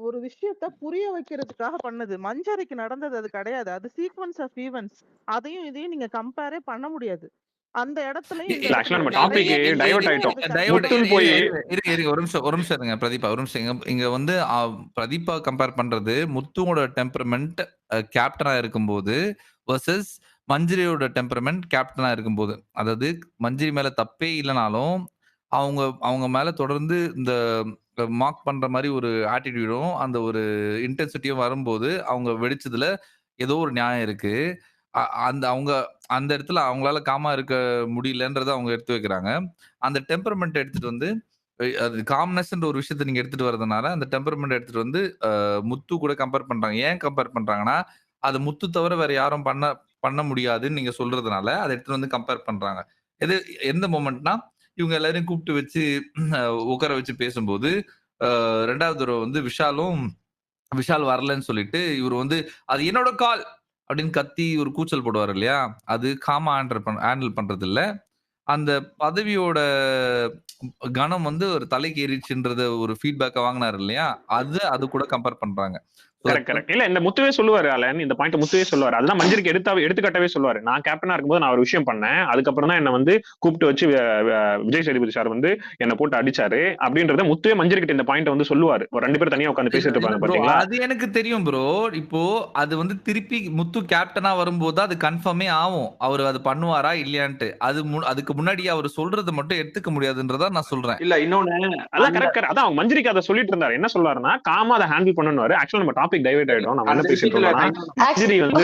ஒரு விஷயத்த புரிய வைக்கிறதுக்காக பண்ணது மஞ்சரிக்கு நடந்தது அது கிடையாது அது சீக்வன்ஸ் ஆஃப் ஈவென்ட்ஸ் அதையும் இதையும் நீங்க கம்பேரே பண்ண முடியாது அந்த இடத்துல ஒரு நிமிஷம் இருங்க பிரதீபா ஒரு நிமிஷம் இங்க வந்து பிரதீபா கம்பேர் பண்றது முத்துவோட டெம்பரமெண்ட் கேப்டனா இருக்கும்போது வர்சஸ் மஞ்சரியோட டெம்பரமெண்ட் கேப்டனா இருக்கும்போது அதாவது மஞ்சரி மேல தப்பே இல்லைனாலும் அவங்க மேல தொடர்ந்து இந்த மார்க் பண்ற மாதிரி ஒரு ஆட்டிடியூடும் அந்த ஒரு இன்டென்சிட்டியும் வரும்போது அவங்க வெடிச்சதுல ஏதோ ஒரு நியாயம் இருக்கு அந்த இடத்துல அவங்களால காமா இருக்க முடியலன்றத அவங்க எடுத்து வைக்கிறாங்க அந்த டெம்பரமெண்ட் எடுத்துட்டு வந்து அது காம்னஸ்ன்ற ஒரு விஷயத்த நீங்க எடுத்துட்டு வரதுனால அந்த டெம்பரமெண்ட் எடுத்துட்டு வந்து முத்து கூட கம்பேர் பண்றாங்க ஏன் கம்பேர் பண்றாங்கன்னா அது முத்து தவிர வேற யாரும் பண்ண முடியாதுன்னு நீங்க சொல்றதுனால அதை எடுத்துட்டு வந்து கம்பேர் பண்றாங்க எந்த மொமெண்ட்னா இவங்க எல்லாரையும் கூப்பிட்டு வச்சு உட்கார வச்சு பேசும்போது ரெண்டாவது தடவை வந்து விஷால் வரலன்னு சொல்லிட்டு இவர் வந்து அது என்னோட கால் அப்படின்னு கத்தி ஒரு கூச்சல் போடுவார் இல்லையா அது காமா ஹேண்டில் பண்றது இல்ல அந்த பதவியோட கணம் வந்து ஒரு தலைக்கு ஏறிச்சுன்றத ஒரு ஃபீட்பேக்கை வாங்கினாரு இல்லையா அது கூட கம்பேர் பண்றாங்க இல்ல இந்த முத்துவே சொல்லுவாரு அலன் இந்த பாயிண்ட் முத்துவே சொல்லுவாரு அதுதான் மஞ்சரிக்கு எடுத்துக்காட்டவே சொல்லுவாரு நான் கேப்டனா இருக்கும்போது நான் ஒரு விஷயம் பண்ணேன் அதுக்கப்புறம் தான் என்ன வந்து கூப்பிட்டு வச்சு விஜய் சேதுபதி சார் வந்து என்ன போட்டு அடிச்சாரு அப்படின்றத முத்துவே மஞ்சரி கிட்ட இந்த பாயிண்ட் வந்து சொல்லுவாரு ஒரு 2 பேர் தனியா உட்காந்து பேசிட்டு இருப்பாங்க பாத்தீங்களா அது எனக்கு தெரியும் ப்ரோ இப்போ அது வந்து திருப்பி முத்து கேப்டனா வரும்போது அது கன்ஃபார்மே ஆகும் அவர் அது பண்ணுவாரா இல்லையான்ட்டு அதுக்கு முன்னாடி அவர் சொல்றது மட்டும் எடுத்துக்க முடியாதுன்றதா நான் சொல்றேன் இல்ல இன்னொன்னு அதான் கரெக்ட் அதான் அவங்க மஞ்சரிக்கு அதை சொல்லிட்டு இருந்தாரு என்ன சொல்றாருன்னா காமா அதை ஹேண்டில் பண்ணணுவாரு ஆக்சுவலா நம்ம டாபிக் டைவர்ட் ஆயிடும் நம்ம என்ன பேசிட்டு இருக்கோம்னா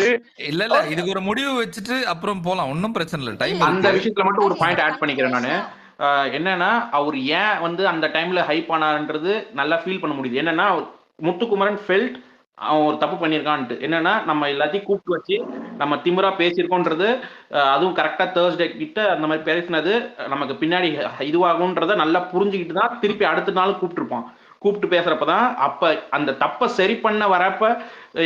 இல்ல இதுக்கு ஒரு முடிவு வச்சுட்டு அப்புறம் போலாம் ஒன்னும் பிரச்சனை இல்ல டைம் அந்த விஷயத்துல மட்டும் ஒரு பாயிண்ட் ஆட் பண்ணிக்கிறேன் நானு என்னன்னா அவர் ஏன் வந்து அந்த டைம்ல ஹைப் ஆனாருன்றது நல்லா ஃபீல் பண்ண முடியுது. என்னன்னா முத்துக்குமரன் ஃபெல்ட் அவன் ஒரு தப்பு பண்ணியிருக்கான்ட்டு. என்னன்னா நம்ம எல்லாத்தையும் கூப்பிட்டு வச்சு நம்ம திமிரா பேசியிருக்கோன்றது, அதுவும் கரெக்டா தேர்ஸ்டே கிட்ட அந்த மாதிரி பேசினது நமக்கு பின்னாடி இதுவாகும்ன்றத நல்லா புரிஞ்சுக்கிட்டு தான் திருப்பி அடுத்த நாள் கூப்பிட்டுருப்பான். கூப்பிட்டு பேசுறப்பதான் அப்ப அந்த தப்பை சரி பண்ண வரப்ப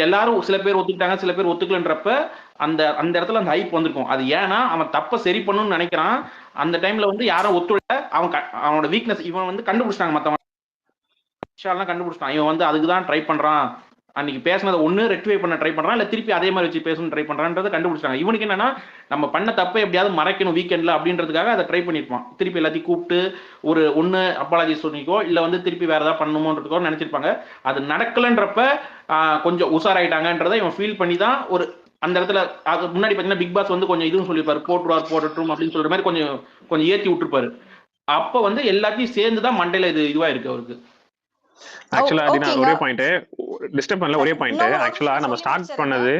எல்லாரும் சில பேர் ஒத்துக்கிட்டாங்க, சில பேர் ஒத்துக்கலன்றப்ப அந்த அந்த இடத்துல அந்த ஹைப் வந்திருக்கும். அது ஏன்னா அவன் தப்பை சரி பண்ணணும்னு நினைக்கிறான். அந்த டைம்ல வந்து யாரும் ஒத்துழைல. அவனோட வீக்னஸ் இவன் வந்து கண்டுபிடிச்சிட்டாங்க. மத்தவன் கண்டுபிடிச்சிட்டான். இவன் வந்து அதுக்கு தான் ட்ரை பண்றான். அன்னைக்கு பேசினதை ஒன்று ரெக்டிஃபை பண்ண ட்ரை பண்றான், இல்லை திருப்பி அதே மாதிரி வச்சு பேசணும்னு ட்ரை பண்றான்றதை கண்டுபிடிச்சாங்க. இவனுக்கு என்னன்னா நம்ம பண்ண தப்பை எப்படியாவது மறைக்கணும் வீக்கெண்ட்ல அப்படின்றதுக்காக அதை ட்ரை பண்ணிருப்பான். திருப்பி எல்லாத்தையும் கூப்பிட்டு ஒரு ஒன்று அப்பாலஜி சொல்லிக்கோ, இல்லை வந்து திருப்பி வேற ஏதாவது பண்ணணுமோன்றதுக்கோ நினைச்சிருப்பாங்க. அது நடக்கலன்றப்ப கொஞ்சம் உஷாராயிட்டாங்கன்றதை இவன் ஃபீல் பண்ணி தான் ஒரு அந்த இடத்துல அது முன்னாடி பார்த்தீங்கன்னா பிக் பாஸ் வந்து கொஞ்சம் இதுவும் சொல்லியிருப்பாரு, போட்டுட்டும் அப்படின்னு சொல்ற மாதிரி கொஞ்சம் கொஞ்சம் ஏற்றி விட்டுருப்பாரு. அப்போ வந்து எல்லாத்தையும் சேர்ந்து தான் மண்டையில இதுவா இருக்கு அவருக்கு. ஆக்சுவலா அது ஒரே பாயிண்ட் டிஸ்டர்ப் பண்ணல. ஒரே பாயிண்ட் ஆக்சுவலா நம்ம ஸ்டார்ட் பண்ணது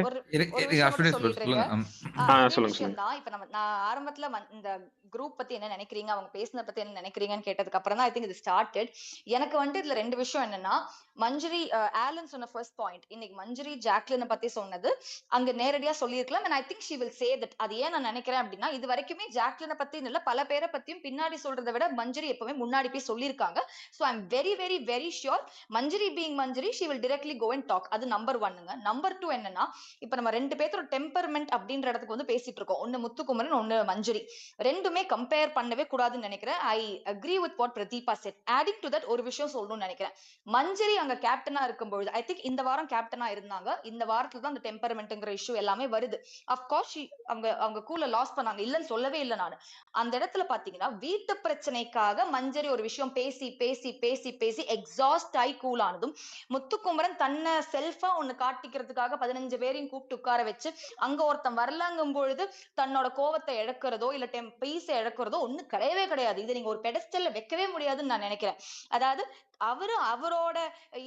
சொல்லுங்க. இப்ப நான் ஆரம்பத்துல இந்த குரூப் பத்தி என்ன நினைக்கிறீங்க, அவங்க பேசின பத்தி என்ன நினைக்கிறீங்கன்னு கேட்டதுக்கு அப்புறம் தான் ஐ திங்க் இது ஸ்டார்டட். எனக்கு வந்து இதுல ரெண்டு விஷயம் என்னன்னா, மஞ்சரி ஆலன் சொன்ன ஃபர்ஸ்ட் பாயிண்ட், இன்னைக்கு மஞ்சரி ஜாக்லினை பத்தி சொன்னது அங்க நேரடியா சொல்லியிருக்கலாம். And I think she will say that. அது ஏன் நான் நினைக்கிறேன் அப்படின்னா, இது வரைக்குமே ஜாக்லினை பத்தி இல்ல பல பேரை பத்தியும் பின்னாடி சொல்றதை விட மஞ்சரி எப்பவுமே முன்னாடி போய் சொல்லியிருக்காங்க. So I am very very very sure Manjari being Manjari she will directly go and talk. அது நம்பர் ஒன்னுங்க. நம்பர் டூ என்னன்னா, இப்ப நம்ம ரெண்டு பேரோட டெம்பர்மெண்ட் அப்படின்ற இடத்துக்கு வந்து பேசிட்டு இருக்கோம். ஒன்னு முத்துக்குமரன், ஒன்னு மஞ்சரி. ரெண்டுமே கம்பேர் பண்ணவே கூடாதுன்னு நினைக்கிறேன். I agree with what Pratibha said. Adding to that ஒரு விஷயம் சொல்லணும்னு நினைக்கிறேன். மஞ்சரி அங்க கேப்டனா இருக்கும்போது ஐ திங்க் இந்த வாரம் கேப்டனா இருந்தாங்க. இந்த வாரத்துல தான் அந்த டெம்பர்மெண்ட்ங்கிற இஷ்யூ எல்லாமே வருது. அஃப்கோர்ஸ் அவங்க கூல லாஸ் பண்ணாங்க, இல்லன்னு சொல்லவே இல்லை நான். அந்த இடத்துல பாத்தீங்கன்னா வீட்டு பிரச்சனைக்காக மஞ்சரி ஒரு விஷயம் பேசி பேசி பேசி பேசி எக்ஸாஸ்ட் ஆகி கூல் ஆனதும், முத்துக்குமரன் தன்னை செல்ஃபா ஒண்ணு காட்டிக்கிறதுக்காக 15 பேரையும் கூப்பிட்டு உட்கார வச்சு அங்க ஒருத்தன் வரலாங்கும் பொழுது தன்னோட கோவத்தை இழக்கிறதோ இல்ல பீஸை இழக்கிறதோ ஒண்ணு கிடையவே கிடையாது. இது நீங்க ஒரு பெடஸ்டல்ல வைக்கவே முடியாதுன்னு நான் நினைக்கிறேன். அதாவது அவரோட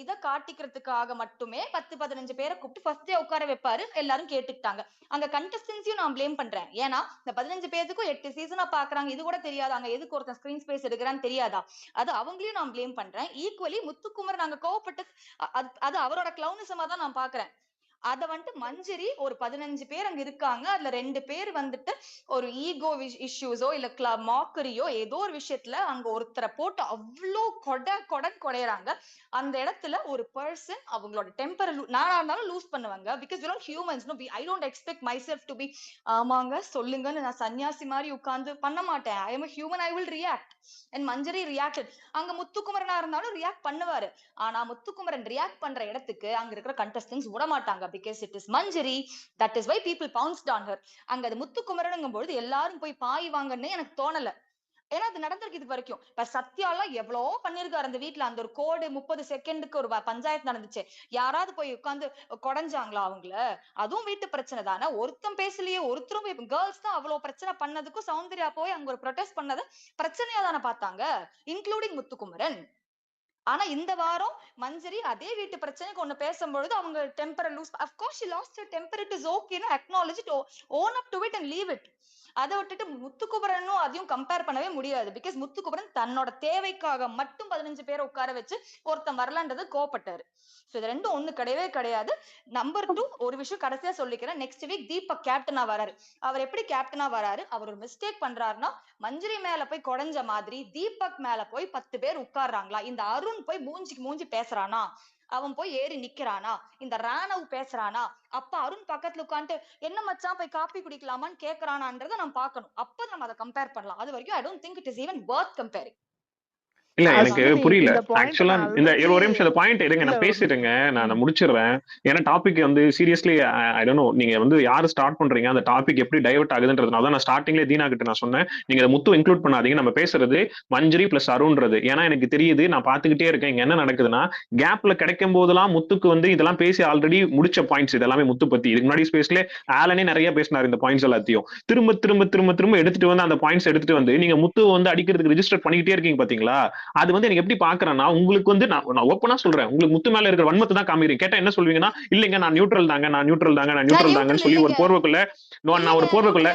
இதை காட்டிக்கிறதுக்காக மட்டுமே 10-15 பேரை கூப்பிட்டு ஃபர்ஸ்டே உட்கார வைப்பாரு. எல்லாரும் கேட்டுக்கிட்டாங்க. அங்க கண்டஸ்டன்ஸையும் நான் பிளேம் பண்றேன். ஏன்னா இந்த 15 பேருக்கும் 8 சீசனா பாக்குறாங்க, இது கூட தெரியாது அங்க எதுக்கு ஒருத்தன் ஸ்கிரீன் ஸ்பேஸ் எடுக்கிறான்னு தெரியாதா? அது அவங்களையும் நான் பிளேம் பண்றேன். ஈக்குவலி முத்துக்குமரன் நாங்க கோவப்பட்டு அது அவரோட கிளவுனிசமா தான் நான் பாக்குறேன். அத வந்துட்டு மஞ்சரி ஒரு 15 பேர் அங்க இருக்காங்க, அதுல 2 பேர் வந்துட்டு ஒரு ஈகோ இஷ்யூஸோ இல்ல மாக்கரியோ ஏதோ ஒரு விஷயத்துல அங்க ஒருத்தரை போட்டு அவ்வளோ கொடையறாங்க. அந்த இடத்துல ஒரு பர்சன் அவங்களோட டெம்பர் நானா இருந்தாலும் லூஸ் பண்ணுவாங்க. Because we are humans. No I don't expect myself to be ஆமாங்க சொல்லுங்கன்னு நான் சன்னியாசி மாதிரி உட்கார்ந்து பண்ண மாட்டேன். I am a human, I will react. and Manjari reacted. அங்க முத்துக்குமரனா இருந்தாலும் ரியாக்ட் பண்ணுவாரு. ஆனா முத்துக்குமரன் ரியாக்ட் பண்ற இடத்துக்கு அங்க இருக்கிற கண்டஸ்டன்ஸ் விட மாட்டாங்க. because it is Manjari, that is why people pounced on her. அங்க அது முத்துக்குமரனுங்கும் பொழுது எல்லாரும் போய் பாய் வாங்கன்னு எனக்கு தோணல. ஏன்னா அது நடந்திருக்கு இது வரைக்கும். இப்ப சத்யாலாம் எவ்வளவோ பண்ணிருக்காரு அந்த வீட்டுல. அந்த ஒரு கோடு 30 செகண்டுக்கு ஒரு பஞ்சாயத்து நடந்துச்சு. யாராவது போய் உட்காந்து கொடைஞ்சாங்களா அவங்கள? அதுவும் வீட்டு பிரச்சனை தானே. ஒருத்தம் பேசலையே, ஒருத்தரும் கேர்ள்ஸ் தான் அவ்வளவு பிரச்சனை பண்ணதுக்கும் சௌந்தர்யா போய் அங்க ஒரு ப்ரொடெஸ்ட் பண்ணது பிரச்சனையா தானே பார்த்தாங்க, இன்க்ளூடிங் முத்துக்குமரன். ஆனா இந்த வாரம் மஞ்சரி அதே வீட்டு பிரச்சனைக்கு ஒண்ணு பேசும்பொழுது அவங்க டெம்பரை lose. Of course she lost her temper, it is okay, acknowledge it, own up to it and leave it. அதை விட்டுட்டு முத்துக்குமரனும் அதையும் கம்பேர் பண்ணவே முடியாது. பிகாஸ் முத்துக்குமரன் தன்னோட தேவைக்காக மட்டும் 15 பேரை உட்கார வச்சு ஒருத்தன் வரலான்றது கோவப்பட்டாரு. சோ இது ரெண்டும் ஒண்ணு கிடையவே கிடையாது. நம்பர் 2 ஒரு விஷயம் கடைசியா சொல்லிக்கிறேன். நெக்ஸ்ட் வீக் தீபக் கேப்டனா வராரு. அவர் எப்படி கேப்டனா வராரு? அவர் ஒரு மிஸ்டேக் பண்றாருன்னா மஞ்சரி மேல போய் கொடைஞ்ச மாதிரி தீபக் மேல போய் 10 பேர் உட்கார்றாங்களா? இந்த அருண் போய் மூஞ்சிக்கு மூஞ்சி பேசுறானா? அவன் போய் ஏறி நிக்கிறானா? இந்த ராணவ் பேசுறானா? அப்ப அருண் பக்கத்துல உட்காந்து என்ன மச்சான் போய் காப்பி குடிக்கலாமான்னு கேக்குறானான்றத நம்ம பாக்கணும். அப்ப நம்ம அதை கம்பேர் பண்ணலாம். அது வரைக்கும் I don't think it is even worth comparing. இல்ல எனக்கு புரியல ஆக்சுவலா. இந்த ஒரே நிமிஷம் இந்த பாயிண்ட் எடுங்க, நான் பேசிட்டுங்க, நான் முடிச்சிடுறேன். ஏன்னா டாபிக் வந்து சீரியஸ்லி ஐ டோன்ட் நோ நீங்க வந்து யாரு ஸ்டார்ட் பண்றீங்க, அந்த டாபிக் எப்படி டைவர்ட் ஆகுதுன்றதுனால நான் ஸ்டார்டிங்ல தீனா கிட்ட நான் சொன்னேன், நீங்க அதை முத்து இன்க்ளூட் பண்ணாதீங்க, நம்ம பேசுறது மஞ்சரி பிளஸ் அருண்றது. ஏன்னா எனக்கு தெரியுது, நான் பாத்துக்கிட்டே இருக்கேன் இங்க என்ன நடக்குதுன்னா, கேப்ல கிடைக்கும் போதெல்லாம் முத்துக்கு வந்து இதெல்லாம் பேசி ஆல்ரெடி முடிச்ச பாயிண்ட்ஸ் இதெல்லாமே முத்து பத்தி. இதுக்கு முன்னாடி ஸ்பேஸ்ல ஆலனே நிறைய பேசினார் இந்த பாயிண்ட்ஸ் எல்லாத்தையும். திரும்ப திரும்ப திரும்ப திரும்ப எடுத்துட்டு வந்து அந்த பாயிண்ட்ஸ் எடுத்துட்டு வந்து நீங்க முத்து வந்து அடிக்கிறதுக்கு ரெஜிஸ்டர் பண்ணிக்கிட்டே இருக்கீங்க பாத்தீங்களா? அது வந்து எனக்கு எப்படி பாக்குறேன்னா, உங்களுக்கு வந்து நான் ஓப்பனா சொல்றேன், உங்களுக்கு முத்து மேல இருக்கிற வன்மத்தை தான் காமிக்கிறீங்க. கேட்டா என்ன சொல்வீங்கன்னா, இல்லைங்க நான் நியூட்ரல் தாங்கன்னு சொல்லி ஒரு போர்வைக்குள்ள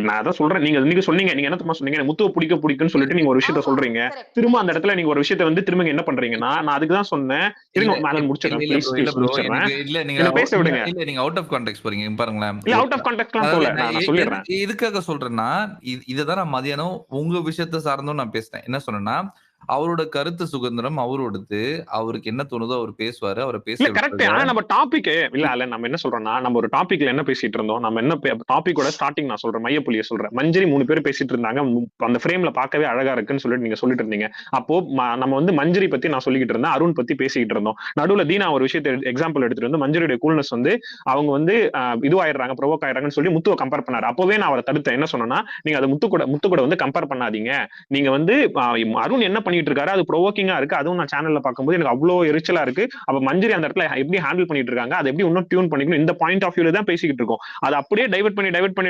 நான் அதான் சொல்றேன். நீங்க சொன்னீங்க, நீங்க என்ன தெரியுமா சொன்னீங்க, முத்துவ பிடிக்கும்னு சொல்லிட்டு நீங்க ஒரு விஷயத்த ஆமா சொல்றீங்க. கரெக்ட் திரும்ப அந்த இடத்துல நீங்க ஒரு விஷயத்த வந்து திரும்ப என்ன பண்றீங்கன்னா, நான் அதுக்கு தான் சொன்னேன். இல்ல இருங்க நான் இல்ல முடிச்சிடுறேன். இல்ல ப்ளீஸ் ப்ரோ, இல்ல ப்ளீஸ் ப்ரோ. முடிச்சிடுறேன். எனக்கு இல்ல நீங்க என்ன பேச விடுங்க. நீங்க அவுட் ஆஃப் கான்டெக்ட் போறீங்க. இங்க பாருங்களேன். இல்ல அவுட் ஆஃப் கான்டெக்ட்லாம் அதாவது போல. நான் சொல்லிடுறேன். எதுக்காக சொல்றேன்னா, இததான் நான் மதியானம் உங்க விஷயத்த சார்ந்தும் நான் பேசினேன். என்ன சொன்னேன்னா, அவரோட கருத்து சுதந்திரம் அவரோடது. அவருக்கு என்ன தோணுதோ அவர் பேசுவாரு. அவர பேச இல்ல கரெக்ட். விட்டுருங்க. ஆனா நம்ம டாபிக் இல்ல நம்ம என்ன சொல்றோம்னா, நம்ம ஒரு டாபிக்ல என்ன பேசிட்டு இருந்தோம், நம்ம என்ன டாபிக்கோட ஸ்டார்டிங் நான் சொல்றேன், மையப்புள்ளிய சொல்றேன். மஞ்சரி 3 பேர் பேசிட்டு இருந்தாங்க. அந்த ஃப்ரேம்ல பார்க்கவே அழகா இருக்குன்னு சொல்லிட்டு நீங்க சொல்லிட்டு இருந்தீங்க. அப்போ நம்ம வந்து மஞ்சரி பத்தி நான் சொல்லிக்கிட்டு இருந்தேன், அருண் பத்தி பேசிக்கிட்டு இருந்தோம். நடுவுல தீனா ஒரு விஷயத்தை எக்ஸாம்பிள் எடுத்துட்டு வந்து மஞ்சரியுடைய கூல்னஸ் வந்து அவங்க வந்து இதுவாயிடுறாங்க, ப்ரொவோக் ஆயிடுறாங்கன்னு சொல்லி முத்துவை கம்பேர் பண்ணாரு. அப்பவே நான் அவரை தடுத்தேன். என்ன சொன்னேன்னா, நீங்க அதை முத்து கூட வந்து கம்பேர் பண்ணாதீங்க. நீங்க வந்து அருண் என்ன பண்ணிட்டு இருக்காரு, அது ப்ரொவோக்கிங்கா இருக்கு. அதுவும் நான் சேனல்ல பார்க்கும்போது எனக்கு அவ்வளவு எரிச்சலா இருக்கு. அப்ப மஞ்சரி அந்த இடத்துல எப்படி ஹேண்டில் பண்ணிட்டு இருக்காங்க, அதை எப்படி இன்னும் டியூன் பண்ணிக்கணும், இந்த பாயிண்ட் ஆஃப் வியூல தான் பேசிக்கிட்டு இருக்கோம். அதை அப்படியே டைவர்ட் பண்ணி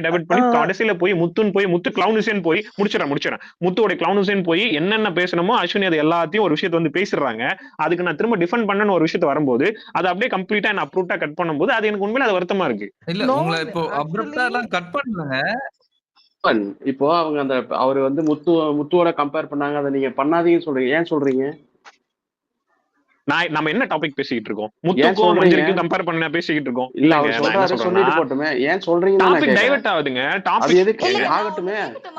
கடைசியில போய் முத்து கிளவுன் ஹுசேன் போய் முடிச்சிடறேன். முத்துவோட கிளவுன் ஹுசேன் போய் என்னென்ன பேசணுமோ அஸ்வினி அது எல்லாத்தையும் ஒரு விஷயத்தை வந்து பேசிடுறாங்க. அதுக்கு நான் திரும்ப டிஃபெண்ட் பண்ணன்னு ஒரு விஷயத்தை வரும்போது அதை அப்படியே கம்ப்ளீட்டா என்ன அப்ரூவ்டா கட் பண்ணும்போது அது எனக்கு உண்மையில அது வருத்தமா இருக்கு. இல்ல உங்களை இப்போ அப்ரப்டா எல்லாம் கட் பண்ணுங்க. இப்போ அவங்க அந்த அவரு வந்து முத்துவோட கம்பேர் பண்ணாங்க, அதை நீங்க பண்ணாதீங்கன்னு சொல்றீங்க. ஏன் சொல்றீங்க? நம்ம என்ன டாபிக் பேசிக்கிட்டு இருக்கோம்? முத்துக்கும் மஞ்சரிக்கும் கம்பேர் பண்ண பேசிக்கிட்டு இருக்கோம். இல்ல அவர் சொல்றாரு, சொல்லிட்டு போட்டுமே. ஏன் சொல்றீங்கன்னு டாபிக் டைவர்ட் ஆகுதுங்க. டாபிக் எதுக்கு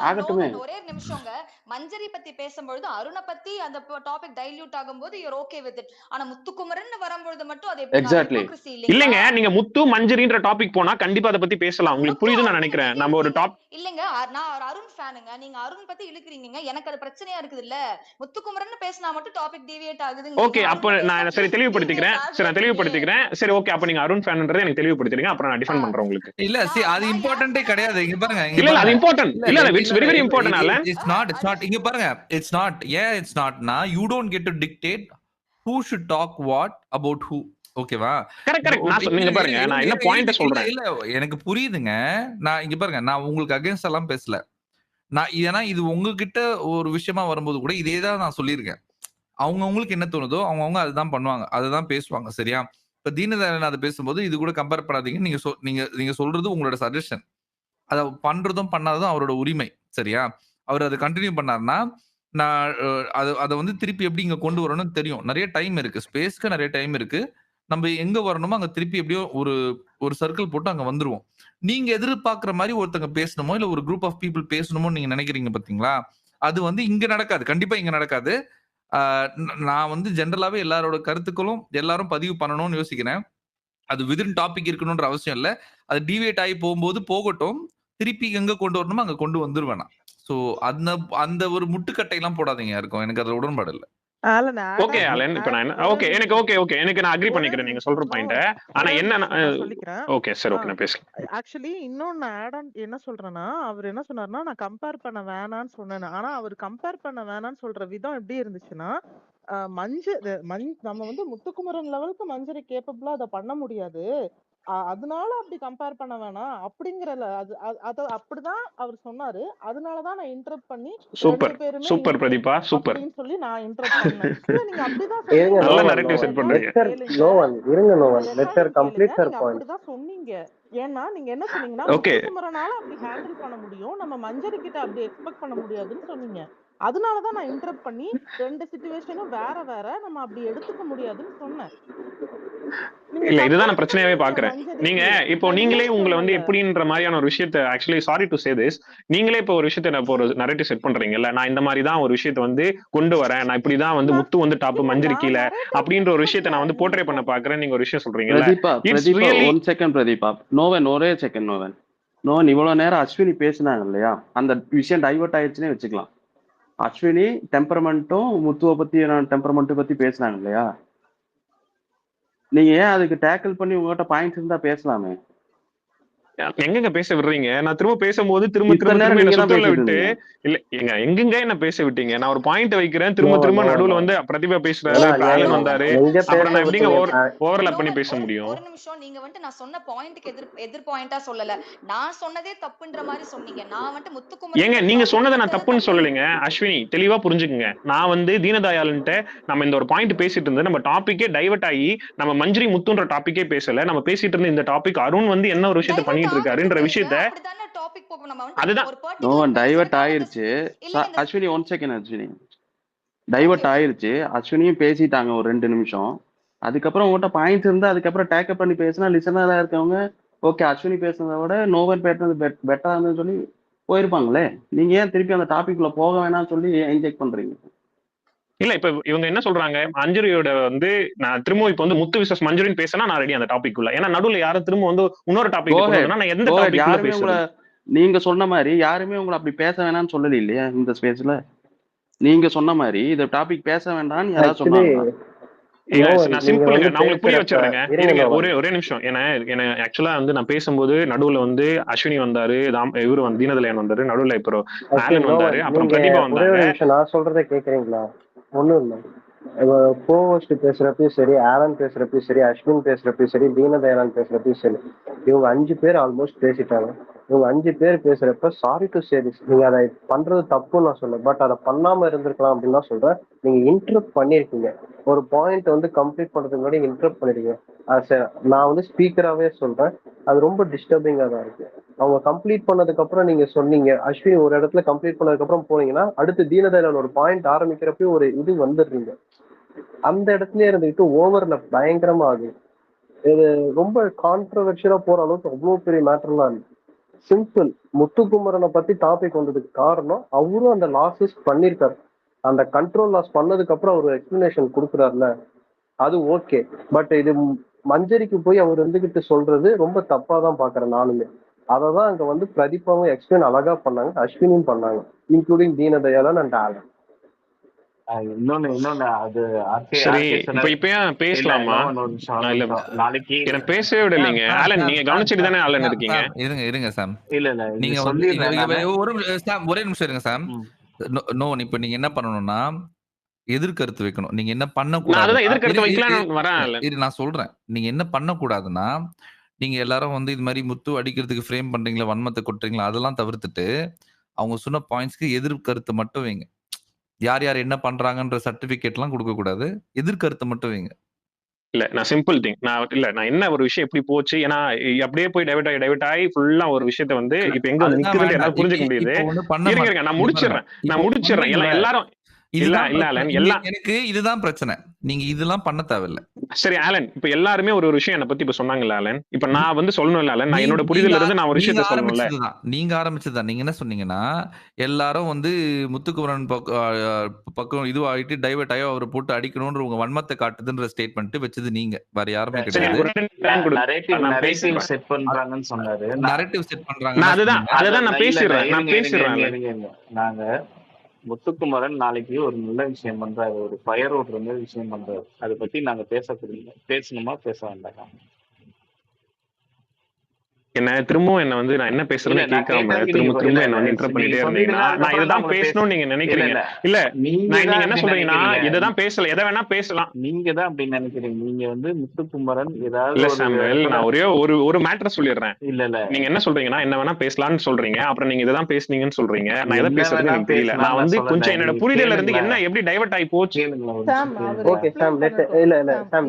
ஆகட்டுமே. ஒரே நிமிஷங்க. மஞ்சரி பத்தி பேசும்பொழுது அருணை பத்தி அந்த டாபிக் டைல்யூட் ஆகும்போது யூர் ஓகே வித் இட். ஆனா முத்துக்குமரன் வரும்பொழுது மட்டும் அது எக்ஸாக்ட்லி இல்லங்க. நீங்க முத்து மஞ்சரின்ற டாபிக் போனா கண்டிப்பா அதை பத்தி பேசலாம். உங்களுக்கு புரியுதுன்னு நான் நினைக்கிறேன். நம்ம ஒரு இல்லங்க, நான் ஒரு அருண் ஃபேனுங்க. நீங்க அருண் பத்தி இழுக்குறீங்க. எனக்கு அது பிரச்சனையா இருக்குது இல்ல. முத்துக்குமரன் பேசினா மட்டும் டாபிக் டிவியேட் ஆகுதுங்க. ஓகே, அப்ப நான் சரி தெளிவுபடுத்திக்கிறேன். சரி ஓகே, அப்ப நீங்க அருண் ஃபேன்ன்றதை எனக்கு தெளிவுபடுத்திக்கிறீங்க. அப்புறம் நான் டிஃபெண்ட் பண்றேன் உங்களுக்கு. இல்ல அது இம்பார்ட்டன்ட்டே கிடையாது. இங்க பாருங்க. இல்ல அது இம்பார்ட்டன்ட். இல்ல இட்ஸ் வெரி இம்பார்ட்டன்ட். அல்ல இட்ஸ் நாட். இங்க பாருங்க. It's not. இட்ஸ் நாட்னா you don't get to dictate who should talk what about who. ஓகேவா? கரெக்ட். நான் நீங்க பாருங்க, நான் என்ன பாயிண்ட் சொல்றேன். இல்ல எனக்கு புரியுதுங்க. நான் இங்க பாருங்க, நான் உங்களுக்கு அகைன்ஸ்ட் எல்லாம் பேசல. ஏன்னா இது உங்ககிட்ட ஒரு விஷயமா வரும்போது கூட இதே தான் நான் சொல்லியிருக்கேன். அவங்களுக்கு என்ன தோணுதோ அவங்க அதுதான் பண்ணுவாங்க, அதுதான் பேசுவாங்க. சரியா? இப்ப தீனதயாளன் அதை பேசும்போது இது கூட கம்பேர் பண்ணாதீங்க. நீங்க சொல்றது உங்களோட சஜஷன். அதை பண்றதும் பண்ணாததும் அவரோட உரிமை. சரியா? அவர் அதை கண்டினியூ பண்ணாருன்னா நான் அதை வந்து திருப்பி எப்படி இங்க கொண்டு வரணும்னு தெரியும். நிறைய டைம் இருக்கு, ஸ்பேஸ்க்கு நிறைய டைம் இருக்கு. நம்ம எங்க வரணுமோ அங்க திருப்பி எப்படியோ ஒரு சர்க்கிள் போட்டு அங்க வந்துருவோம். நீங்க எதிர்பார்க்கிற மாதிரி ஒருத்தங்க பேசணுமோ இல்ல ஒரு குரூப் ஆஃப் பீப்புள் பேசணுமோ நீங்க நினைக்கிறீங்க பாத்தீங்களா? அது வந்து இங்க நடக்காது. கண்டிப்பா இங்க நடக்காது. நான் வந்து ஜென்ரலாவே எல்லாரோட கருத்துக்களும் எல்லாரும் பதிவு பண்ணணும்னு யோசிக்கிறேன். அது விதின் டாபிக் இருக்கணும்ன்ற அவசியம் இல்ல. அது டிவேட் ஆகி போகும்போது போகட்டும். திருப்பி எங்க கொண்டு வரணுமோ அங்க கொண்டு வந்துருவேன் நான். சோ அந்த ஒரு முட்டுக்கட்டை எல்லாம் போடாதீங்க யாருக்கும். எனக்கு அதுல உடன்பாடு இல்ல. ஓகே ஆலன், இப்ப நான் ஓகே எனக்கு நான் அக்ரி பண்ணிக்கிறேன் நீங்க சொல்ற பாயிண்ட. ஆனா என்ன சொல்லிக்கிறேன். ஓகே சார், ஓகே நான் பேசுறேன். ஆக்சுவலி இன்னொன்னு ஆட் ஆன் என்ன சொல்றேன்னா, அவர் என்ன சொன்னாருன்னா நான் கம்பேர் பண்ண வேணான்னு சொன்னேன். ஆனா அவர் கம்பேர் பண்ண வேணான்னு சொல்ற விதம் எப்படி இருந்துச்சுன்னா, நம்ம வந்து முத்துக்குமரன் லெவலுக்கு மஞ்சரி கேப்பபிளா அதை பண்ண முடியாது, அதனால அப்படி கம்பேர் பண்ண வேணாம் அப்படிங்கறல அது அப்படிதான் அவர் சொன்னாரு. அதனாலதான் நான் இன்டரப்ட் பண்ணி சூப்பர் பிரதீபா, சூப்பர் சொல்லி நான் இன்டரப்ட் பண்ணேன். நீங்க அப்படிதான் நல்ல நரேட்டிவ் செட் பண்றீங்க. அப்படிதான் சொன்னீங்க. ஏன்னா நீங்க என்ன சொன்னீங்கன்னா, முத்துக்குமரனால அப்படி ஹேண்டில் பண்ண முடியும், நம்ம மஞ்சரி கிட்ட அப்படி எக்ஸ்பெக்ட் பண்ண முடியாதுன்னு சொன்னீங்க. அதனாலதான் நான் இன்டரப்ட் பண்ணி ரெண்டு சிச்சுவேஷனும் வேற நம்ம அப்படி எடுத்துக்க முடியாதுன்னு சொன்னேன். இல்ல இதுதான் நான் பிரச்சனையாவே பாக்குறேன். நீங்க இப்போ நீங்களே உங்களை வந்து எப்படின்ற மாதிரியான ஒரு விஷயத்த actually sorry to say this, நீங்களே இப்போ ஒரு விஷயத்த நான் ஒரு நரேட்டிவ் செட் பண்றீங்கல்ல, நான் இந்த மாதிரி தான் ஒரு விஷயத்த வந்து கொண்டு வரேன், நான் இப்படிதான் வந்து முத்து வந்து டாப் மஞ்சரி கீழே அப்படின்ற ஒரு விஷயத்த நான் வந்து போர்ட்ரே பண்ண பாக்குறேன். நீங்க ஒரு விஷயம் சொல்றீங்கல்ல. ஒன் செகண்ட் பிரதீபா, ஒரே செகண்ட் நோவன் இவ்வளவு நேரம் அஸ்வினி பேசினாங்க இல்லையா, அந்த விஷயம் டைவர்ட் ஆயிடுச்சுன்னே வச்சுக்கலாம். அஸ்வினி டெம்பரமெண்ட்டும் முத்துவை பத்தி டெம்பரமெண்ட் பத்தி பேசினாங்க இல்லையா, நீங்க ஏன் அதுக்கு டேக்கிள் பண்ணி உங்ககிட்ட பாயிண்ட்ஸ் இருந்தா பேசலாமே? எங்க பேச விடுறீங்க? நான் திரும்ப பேசும்போது திரும்ப என்ன சுத்தல விட்டு இல்ல எங்க என்ன பேச விட்டீங்க? நான் ஒரு பாயிண்ட் வைக்கிறேன், திரும்ப நடுவுல வந்து பிரதிபா பேசுறாரு, ஆலன் வந்தாரு, அப்புறம் நான் எப்படிங்க ஓவர்லாப் பண்ணி பேச முடியும்? ஒரு நிமிஷம், நீங்க வந்து நான் சொன்ன பாயிண்ட்க்கு எதிர் பாயிண்டா சொல்லல, நான் சொன்னதே தப்புன்ற மாதிரி சொன்னீங்க. நான் வந்து முத்துக்குமரன் ஏங்க நீங்க சொன்னதை நான் தப்புன்னு சொல்லலைங்க அஸ்வினி, தெளிவா புரிஞ்சுக்குங்க. நான் வந்து தீனதயாளன்ட்ட நம்ம இந்த ஒரு பாயிண்ட் பேசிட்டு இருந்தது, நம்ம டாபிக்கே டைவர்ட் ஆகி நம்ம மஞ்சரி முத்துன்ற டாபிக்கே பேசல, நம்ம பேசிட்டு இருந்த இந்த டாபிக் அருண் வந்து என்ன ஒரு விஷயத்த பண்ணி இருக்காருன்ற விஷயத்த இப்போ நம்ம வந்து அதுதான் ஒரு நோவன் பர்టిక్యులர் டைவர்ட் பர்சனுக்காக ஆயிருச்சு. இல்ல இந்த Ashwini 1 second Ashwini. Okay divert okay ஆயிருச்சு. அஸ்வினியும் பேசிட்டாங்க ஒரு 2 நிமிஷம். அதுக்கப்புறம் உங்கள்கிட்ட பாயிண்ட்ஸ் இருந்தா அதுக்கப்புறம் டேக்கப் பண்ணி பேசினா லிசனரா இருக்கவங்க ஓகே அஸ்வினி பேசுனதை விட நோவன் பேசுனது பெட்டரா இருந்ததுன்னு சொல்லி போயிருப்பாங்களே. நீங்க ஏன் திருப்பி அந்த டாபிக்ல போக வேணாம்னு சொல்லி இன்ஜெக்ட் பண்றீங்க? இல்ல இப்ப இவங்க என்ன சொல்றாங்க, மஞ்சுரியோட வந்து நான் திரும்ப இப்ப வந்து முத்து விசஸ் மஞ்சுரின்னு பேசினா நான் ரெடி அந்த டாபிக் உள்ள. ஏன்னா நடுவுல யாரும் திரும்ப வந்து இன்னொரு டாபிக் கொண்டு வந்தா நான் எந்த டாபிக் உள்ள யாருமே உங்களை பேசுறது? நீங்க சொன்ன மாதிரி யாருமே உங்களை அப்படி பேச வேணாம்னு சொல்லல இல்லையா இந்த ஸ்பேஸ்ல? நீங்க சொன்ன மாதிரி இந்த டாபிக் பேச வேண்டாம்னு யாராவது ஆக்சுவலி சொன்னாங்களா? இல்ல நோவன் நான் நீங்க சிம்பிளுங்க, வந்து நான் உங்களுக்கு புரிய பேசுறப்ப வச்சிடுறேங்க. இருங்க இருங்க நோவன். ஒரே நிமிஷம். ஏன்னா ஆக்சுவலா வந்து நான் பேசும்போது நடுவுல வந்து அஸ்வினி வந்தாரு, இவரு வந்து தீனதலையன் வந்தாரு, நடுவுல இப்போ ஆக்சுவலி ஆலன் வந்தாரு, நோவன் அப்புறம் நீங்க பிரதீபா ஒரே வந்தாங்க. ஒரு நிமிஷம் நான் சொல்றதை கேக்குறீங்களா? ஒண்ணும் இல்லை. கோஹோஸ்ட் பேசுறப்பயும் சரி, ஆலன் பேசுறப்பயும் சரி, அஸ்வின் பேசுறப்பயும் சரி, தீனதயாளன் பேசுறப்பயும் சரி, இவங்க 5 பேர் ஆல்மோஸ்ட் பேசிட்டாங்க. இவங்க 5 பேர் பேசுறப்ப சாரி டு சே திஸ், நீங்க அதை பண்றது தப்புன்னு நான் சொல்ல, பட் அதை பண்ணாம இருந்திருக்கலாம் அப்படின்னு தான் சொல்றேன். நீங்க இன்டரப்ட் பண்ணிருக்கீங்க. ஒரு பாயிண்ட் வந்து கம்ப்ளீட் பண்றதுக்கு முன்னாடி இன்டரப்ட் பண்ணிருக்கீங்க. நான் வந்து ஸ்பீக்கராகவே சொல்றேன், அது ரொம்ப டிஸ்டர்பிங்கா தான் இருக்கு. அவங்க கம்ப்ளீட் பண்ணதுக்கு அப்புறம் நீங்க சொன்னீங்க, அஸ்வினி ஒரு இடத்துல கம்ப்ளீட் பண்ணதுக்கு அப்புறம் போனீங்கன்னா அடுத்து தீனதயாளன் ஒரு பாயிண்ட் ஆரம்பிக்கிறப்ப ஒரு இது வந்துடுறீங்க. அந்த இடத்துல இருந்துட்டு ஓவர்ல பயங்கரமா ஆகுது. இது ரொம்ப கான்ட்ரவர்ஷியலா போற அளவுக்கு அவ்வளவு பெரிய மேட்டர்லாம் இல்லை. சிம்பிள். முத்துக்குமரனை பத்தி டாபிக் வந்ததுக்கு காரணம் அவரும் அந்த லாஸஸ் பண்ணிருக்காரு. அந்த கண்ட்ரோல் லாஸ் பண்ணதுக்கு அப்புறம் அவர் எக்ஸ்பிளனேஷன் கொடுக்குறாருல, அது ஓகே. பட் இது மஞ்சரிக்கு போய் அவர் இருந்துகிட்டு சொல்றது ரொம்ப தப்பா தான் பாக்குறேன் நானுமே. அததான் அங்க வந்து பிரதீபாவும் எக்ஸ்பிளைன் அழகா பண்ணாங்க, அஸ்வினியும் பண்ணாங்க, இன்க்ளூடிங் தீனதயாளன் அண்ட் ஆலன். இன்னொன்னு அது சரி ஆர்கே இப்ப சொன்னது. இப்ப ஏன் இல்ல பேசலாமா? இன்னொன்னு ஒரு நிமிஷம் ஒரு நிமிஷம். நாளைக்கு எனக்கு பேசவே விட இல்லைங்க. ஆலன் நீங்க கவனிச்சுட்டு தானே ஆலன் இருக்கீங்க? இருங்க சாம். இல்ல இல்ல இது நீங்க வந்து சொல்லிடுறேன் நானு. ஒரே நிமிஷம் இருங்க சாம். ம். நோ இப்ப நீங்க என்ன பண்ணணும்னா எதிர்கருத்து வைக்கணும். நீங்க என்ன நான் பண்ணக்கூடாது, அதுதான் எதிர்கருத்து வைக்கலாம்னு வரேன் ஆலன். நான் சொல்றேன். நீங்க என்ன பண்ணக்கூடாதுன்னா, நீங்க எல்லாரும் வந்து இது மாதிரி முத்து அடிக்கிறதுக்கு ஃப்ரேம் பண்றீங்களா, வன்மத்தை கொட்டுறீங்களா, அதெல்லாம் தவிர்த்துட்டு அவங்க சொன்ன பாயிண்ட்ஸ்க்கு எதிர்கருத்து மட்டும் வைங்க. யார் யார் என்ன பண்றாங்கன்ற சர்டிபிகேட்லாம் கொடுக்க கூடாது, எதிர்கருத்து மட்டும் வைங்க. இல்ல நான் சிம்பிள் திங், நான் என்ன ஒரு விஷயம் எப்படி போச்சு, ஏன்னா அப்படியே போய் டைவர்ட் ஆகி ஃபுல்லா ஒரு விஷயத்த வந்து இப்ப எங்க வந்து அதுதான் நிக்குதுன்னு வேண்டாம். என்னால புரிஞ்சுக்க முடியுது. இப்போ ஒண்ணு பண்ண இருங்க மாட்டேன். நான் இங்க பாருங்க. முடிச்சிடுறேன். இப்போ எல்லாரும் இல்ல இதுதான் இல்ல பிரச்சனை. ஆலன் இங்க எல்லாம் எனக்கு இதுதான் பிரச்சனை. நீங்க இதெல்லாம் பண்ண தேவையில்ல. சரி ஆலன், இப்ப எல்லாருமே ஒரு விஷயம் என்னை பத்தி இப்ப சொன்னாங்கல்ல ஆலன், இப்ப நான் வந்து சொல்லணும்ல ஆலன், நான் என்னோட நீங்க புரிதல இருந்து நான் ஒரு நீங்க விஷயத்த சொல்லணும்ல. நீங்க ஆரம்பிச்சதுதான். நீங்க என்ன சொன்னீங்கன்னா, எல்லாரும் வந்து முத்துக்குமரன் பக்கம் இதுவாயிட்டு டைவர்ட் ஆகி அவரை போட்டு அடிக்கணும்ன்ற உங்க வன்மத்தை காட்டுதுன்ற ஸ்டேட்மெண்ட் வச்சது நீங்க, வேற யாருமே சரி கிடையாது. எனக்கு ஒரு டைம் கொடு, நான் நரேட்டிவ் பேசிடுறேன். செட் பண்றாங்கன்னு சொன்னாரு. நரேட்டிவ் செட் நான் பண்றாங்கன்னா அதுதான் நான் பேசிடுறேன். இருங்க. நாங்க முத்துக்குமரன் நாளைக்கு ஒரு நல்ல விஷயம் பண்றாரு, ஒரு ஃபயர் ஓட்டுற மாதிரி விஷயம் பண்றாரு. அதை பத்தி நாங்க பேசணுமா பேச வேண்டாமா? என்ன திரும்பவும் என்ன வந்து நான் என்ன பேசுறேன்னு கேட்காம திரும்ப என்ன வந்து இன்டர் பண்ணிட்டே இருந்தீங்கன்னா நான் இதுதான் பேசணும்னு நீங்க நினைக்கிறீங்க. இல்ல நீங்க என்ன சொல்றீங்கன்னா இதுதான் பேசல, எதை வேணா பேசலாம். நீங்க தான் அப்படி நினைக்கிறீங்க. நீங்க வந்து முத்துக்குமரன் ஏதாவது இல்ல சாமுவேல், நான் ஒரே ஒரு மேட்டர் சொல்லிடுறேன். இல்ல நீங்க என்ன சொல்றீங்கன்னா என்ன வேணா பேசலாம்னு சொல்றீங்க, அப்புறம் நீங்க இதான் பேசுனீங்கன்னு சொல்றீங்க. நான் எதை பேசுறது எனக்கு தெரியல. நான் வந்து கொஞ்சம் என்னோட புரிதல இருந்து என்ன எப்படி டைவர்ட் ஆகி போச்சு. Okay Sam,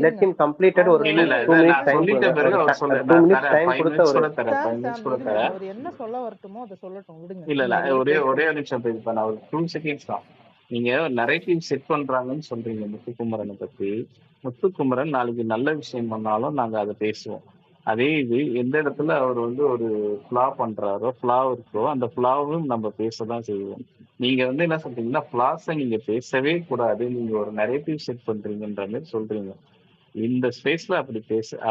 let him completed. ஒரு 2 மினிட்ஸ் டைம் கொடுத்த அவர் என்ன சொல்ல வரட்டுமோ அதை சொல்லட்டும், விடுங்க. இல்ல ஒரே நிமிஷம். இப்ப நான் ஒரு 2 செகண்ட்ஸ் தான். நீங்க நரேட்டிவ் செட் பண்றாங்கன்னு சொல்றீங்க முத்துக்குமரனை பத்தி. முத்துக்குமரன் நாளைக்கு நல்ல விஷயம் பண்ணாலும் நாங்க அதை பேசுவோம். அதே இது எந்த இடத்துல அவர் வந்து ஒரு ஃபிளா பண்றாரோ, ஃபிளா இருக்கோ, அந்த ஃபிளாவும் நம்ம பேசதான் செய்வோம். நீங்க வந்து என்ன சொல்றீங்கன்னா ஃபிளாஸை நீங்க பேசவே கூடாது, நீங்க ஒரு நரேட்டிவ் செட் பண்றீங்கன்ற மாதிரி சொல்றீங்க. இந்த ஸ்பேஸ்ல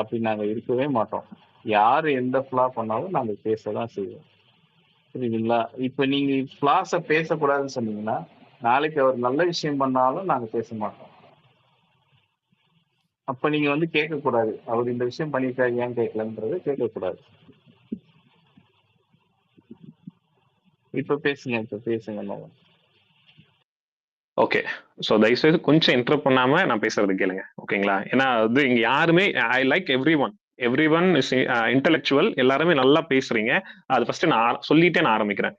அப்படி நாங்க இருக்கவே மாட்டோம். யாரு எந்த ஃபிளா பண்ணாலும் நாங்க பேசதான் செய்வோம். புரியுதுங்களா? இப்ப நீங்க ஃபிளாஸ பேசக்கூடாதுன்னு சொன்னீங்கன்னா நாளைக்கு அவர் நல்ல விஷயம் பண்ணாலும் நாங்க பேச மாட்டோம். அப்ப நீங்க வந்து கேட்க கூடாது, அவர் இந்த விஷயம் பண்ணிருக்காரு ஏன் கேட்கலன்றது கேட்க கூடாது. இப்ப பேசுங்க. ஓகே, ஸோ தயவுசெய்து கொஞ்சம் இன்டர்ப்ட் பண்ணாம நான் பேசுறது கேளுங்க, ஓகேங்களா? ஏன்னா வந்து இங்க யாருமே I like every one is intellectual, எல்லாருமே நல்லா பேசுறீங்க. அது ஃபர்ஸ்ட் நான் சொல்லிட்டே நான் ஆரம்பிக்கிறேன்.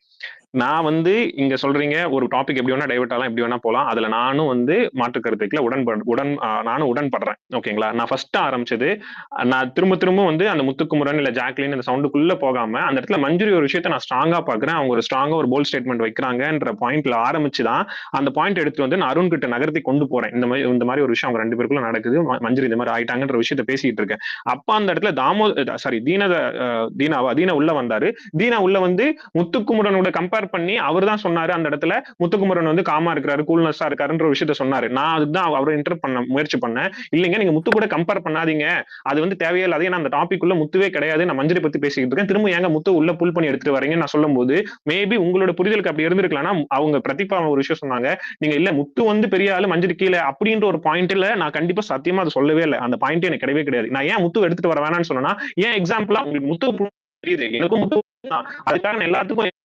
நான் வந்து இங்க சொல்றீங்க ஒரு டாபிக் எப்படி வேணா டைவர்ட் ஆகலாம், எப்படி வேணா போலாம். அதுல நானும் வந்து மாற்று கருத்துக்களை நானும் உடன்படுறேன். ஓகேங்களா? நான் ஃபர்ஸ்ட் ஆரம்பிச்சது நான் திரும்ப திரும்ப வந்து அந்த முத்துக்குமரன் இல்ல ஜாக்லின் இந்த சவுண்டுக்குள்ள போகாம அந்த இடத்துல மஞ்சுரி ஒரு விஷயத்த நான் ஸ்ட்ராங்கா பாக்குறேன். அவங்க ஒரு ஸ்ட்ராங்கா ஒரு போல்ட் ஸ்டேட்மெண்ட் வைக்கிறாங்கன்ற பாயிண்ட்ல ஆரம்பிச்சுதான் அந்த பாயிண்ட் எடுத்து வந்து நான் அருண் கிட்ட நகர்த்தி கொண்டு போறேன். இந்த மாதிரி ஒரு விஷயம் அவங்க 2 பேருக்குள்ள நடக்குது. மஞ்சுரி இந்த மாதிரி ஆயிட்டாங்கன்ற விஷயத்த பேசிட்டு இருக்கேன். அப்ப அந்த இடத்துல தீனா உள்ள வந்தாரு. தீனா உள்ள வந்து முத்துக்குமரனோட கம்பேர் பண்ணி அவர் தான் சொன்னாரு அந்த இடத்துல முத்துக்குமரன் வந்து காமா இருக்கிறாரு, கூல்னஸா இருக்காருன்ற விஷயத்த சொன்னாரு. நான் அதுதான் அவரை இன்டர் பண்ண முயற்சி பண்ணேன். இல்லைங்க நீங்க முத்து கூட கம்பேர் பண்ணாதீங்க, அது வந்து தேவையே இல்லாத, ஏன்னா அந்த டாபிக் உள்ள முத்துவே கிடையாது, நான் மஞ்சரி பத்தி பேசிக்கிட்டு இருக்கேன், திரும்ப ஏங்க முத்து உள்ள புல் பண்ணி எடுத்துட்டு வரீங்க நான் சொல்லும் போது மேபி உங்களோட புரிதலுக்கு அப்படி இருந்திருக்கலாம்னா அவங்க பிரதீபா ஒரு விஷயம் சொன்னாங்க, நீங்க இல்ல முத்து வந்து பெரிய ஆளு மஞ்சரி கீழே அப்படின்ற ஒரு பாயிண்ட்ல நான் கண்டிப்பா சத்தியமா அதை சொல்லவே இல்லை. அந்த பாயிண்ட் எனக்கு கிடையவே கிடையாது. நான் ஏன் முத்து எடுத்துட்டு வர வேணாம்னு சொன்னா ஏன் எக்ஸாம்பிளா உங்களுக்கு முத்து தெரியுது, எனக்கும் முத்து அதுக்காக எல்லாத்துக்கும்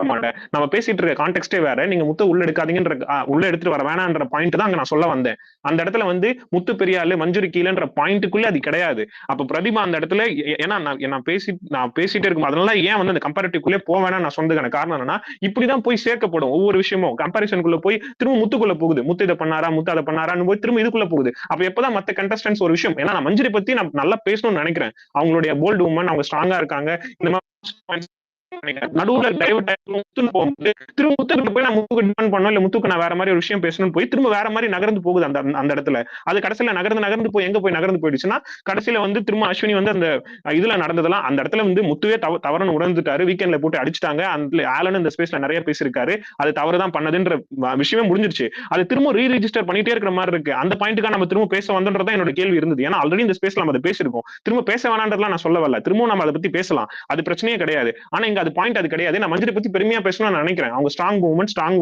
மாட்டேன். நம்ம பேசிட்டு இருக்க கான்டெக்ஸ்டே வேற. நீங்க முத்து உள்ள எடுக்காதீங்கன்ற உள்ள எடுத்துட்டு வர வேணான்ற பாயிண்ட் தான் அங்க நான் சொல்ல வந்தேன். அந்த இடத்துல வந்து முத்து பெரியாளு மஞ்சுரி கீழன்ற பாயிண்ட்டுக்குள்ள அது கிடையாது. அப்ப பிரதிபா அந்த இடத்துல ஏன்னா நான் பேசிட்டே இருக்கும் அதனால ஏன் வந்து அந்த கம்பேரிட்டிவ்க்குள்ளே போவேனா நான் சொன்னதுக்கான காரணம் என்னன்னா இப்படிதான் போய் சேர்க்கப்படும் ஒவ்வொரு விஷயமும் கம்பாரிசனுக்குள்ள போய் திரும்ப முத்துக்குள்ள போகுது. முத்து இதை பண்ணாரா, முத்து அதை பண்ணாரான்னு போய் திரும்ப இதுக்குள்ள போகுது. அப்ப எப்பதான் மத்த கண்டஸ்டன்ஸ் ஒரு விஷயம், ஏன்னா நான் மஞ்சுரி பத்தி நான் நல்லா பேசணும்னு நினைக்கிறேன். அவங்களுடைய போல்டு உமன், அவங்க ஸ்ட்ராங்கா இருக்காங்க, இந்த மாதிரி நடுவுல டைவர்ட் முத்துன்னு போகும்போது திரும்ப முத்துக்கிட்ட போய் நான் முத்துக்கு டிபெண்ட் பண்ணோம் இல்ல முத்துக்கு நான் வேற மாதிரி ஒரு விஷயம் பேசணும்னு போய் திரும்ப வேற மாதிரி நகர்ந்து போகுது அந்த இடத்துல. அது கடைசியில நகர்ந்து போய் எங்க போய் நகர்ந்து போயிடுச்சுன்னா கடைசியில வந்து திரும்ப அஸ்வினி வந்து அந்த இதுல நடந்ததெல்லாம் அந்த இடத்துல வந்து முத்துவே தவறுன்னு உணர்ந்துட்டாரு. வீக்கெண்ட்ல போட்டு அடிச்சுட்டாங்க. அந்த ஆலன் இந்த ஸ்பேஸ்ல நிறைய பேசியிருக்காரு, அது தவறுதான் பண்ணதுன்ற விஷயமே முடிஞ்சிருச்சு. அது திரும்ப ரீரிஜிஸ்டர் பண்ணிட்டே இருக்கிற மாதிரி இருக்கு. அந்த பாயிண்ட்டுக்காக நம்ம திரும்ப பேச வந்தோன்றதான் என்னோட கேள்வி இருந்தது. ஏன்னா ஆல்ரெடி இந்த ஸ்பேஸ்ல நம்ம அதை பேசிருக்கோம், திரும்ப பேச வேணான்றதுலாம் நான் சொல்ல வரல. திரும்ப நம்ம அதை பத்தி பேசலாம், அது பிரச்சனையே கிடையாது. ஆனா இங்க அது பாயிண்ட் அது கிடையாது. நான் மஞ்சரி பத்தி பெருமையா பேசணும்னு நினைக்கிறேன். அவங்க ஸ்ட்ராங் மூவ்மெண்ட், ஸ்ட்ராங்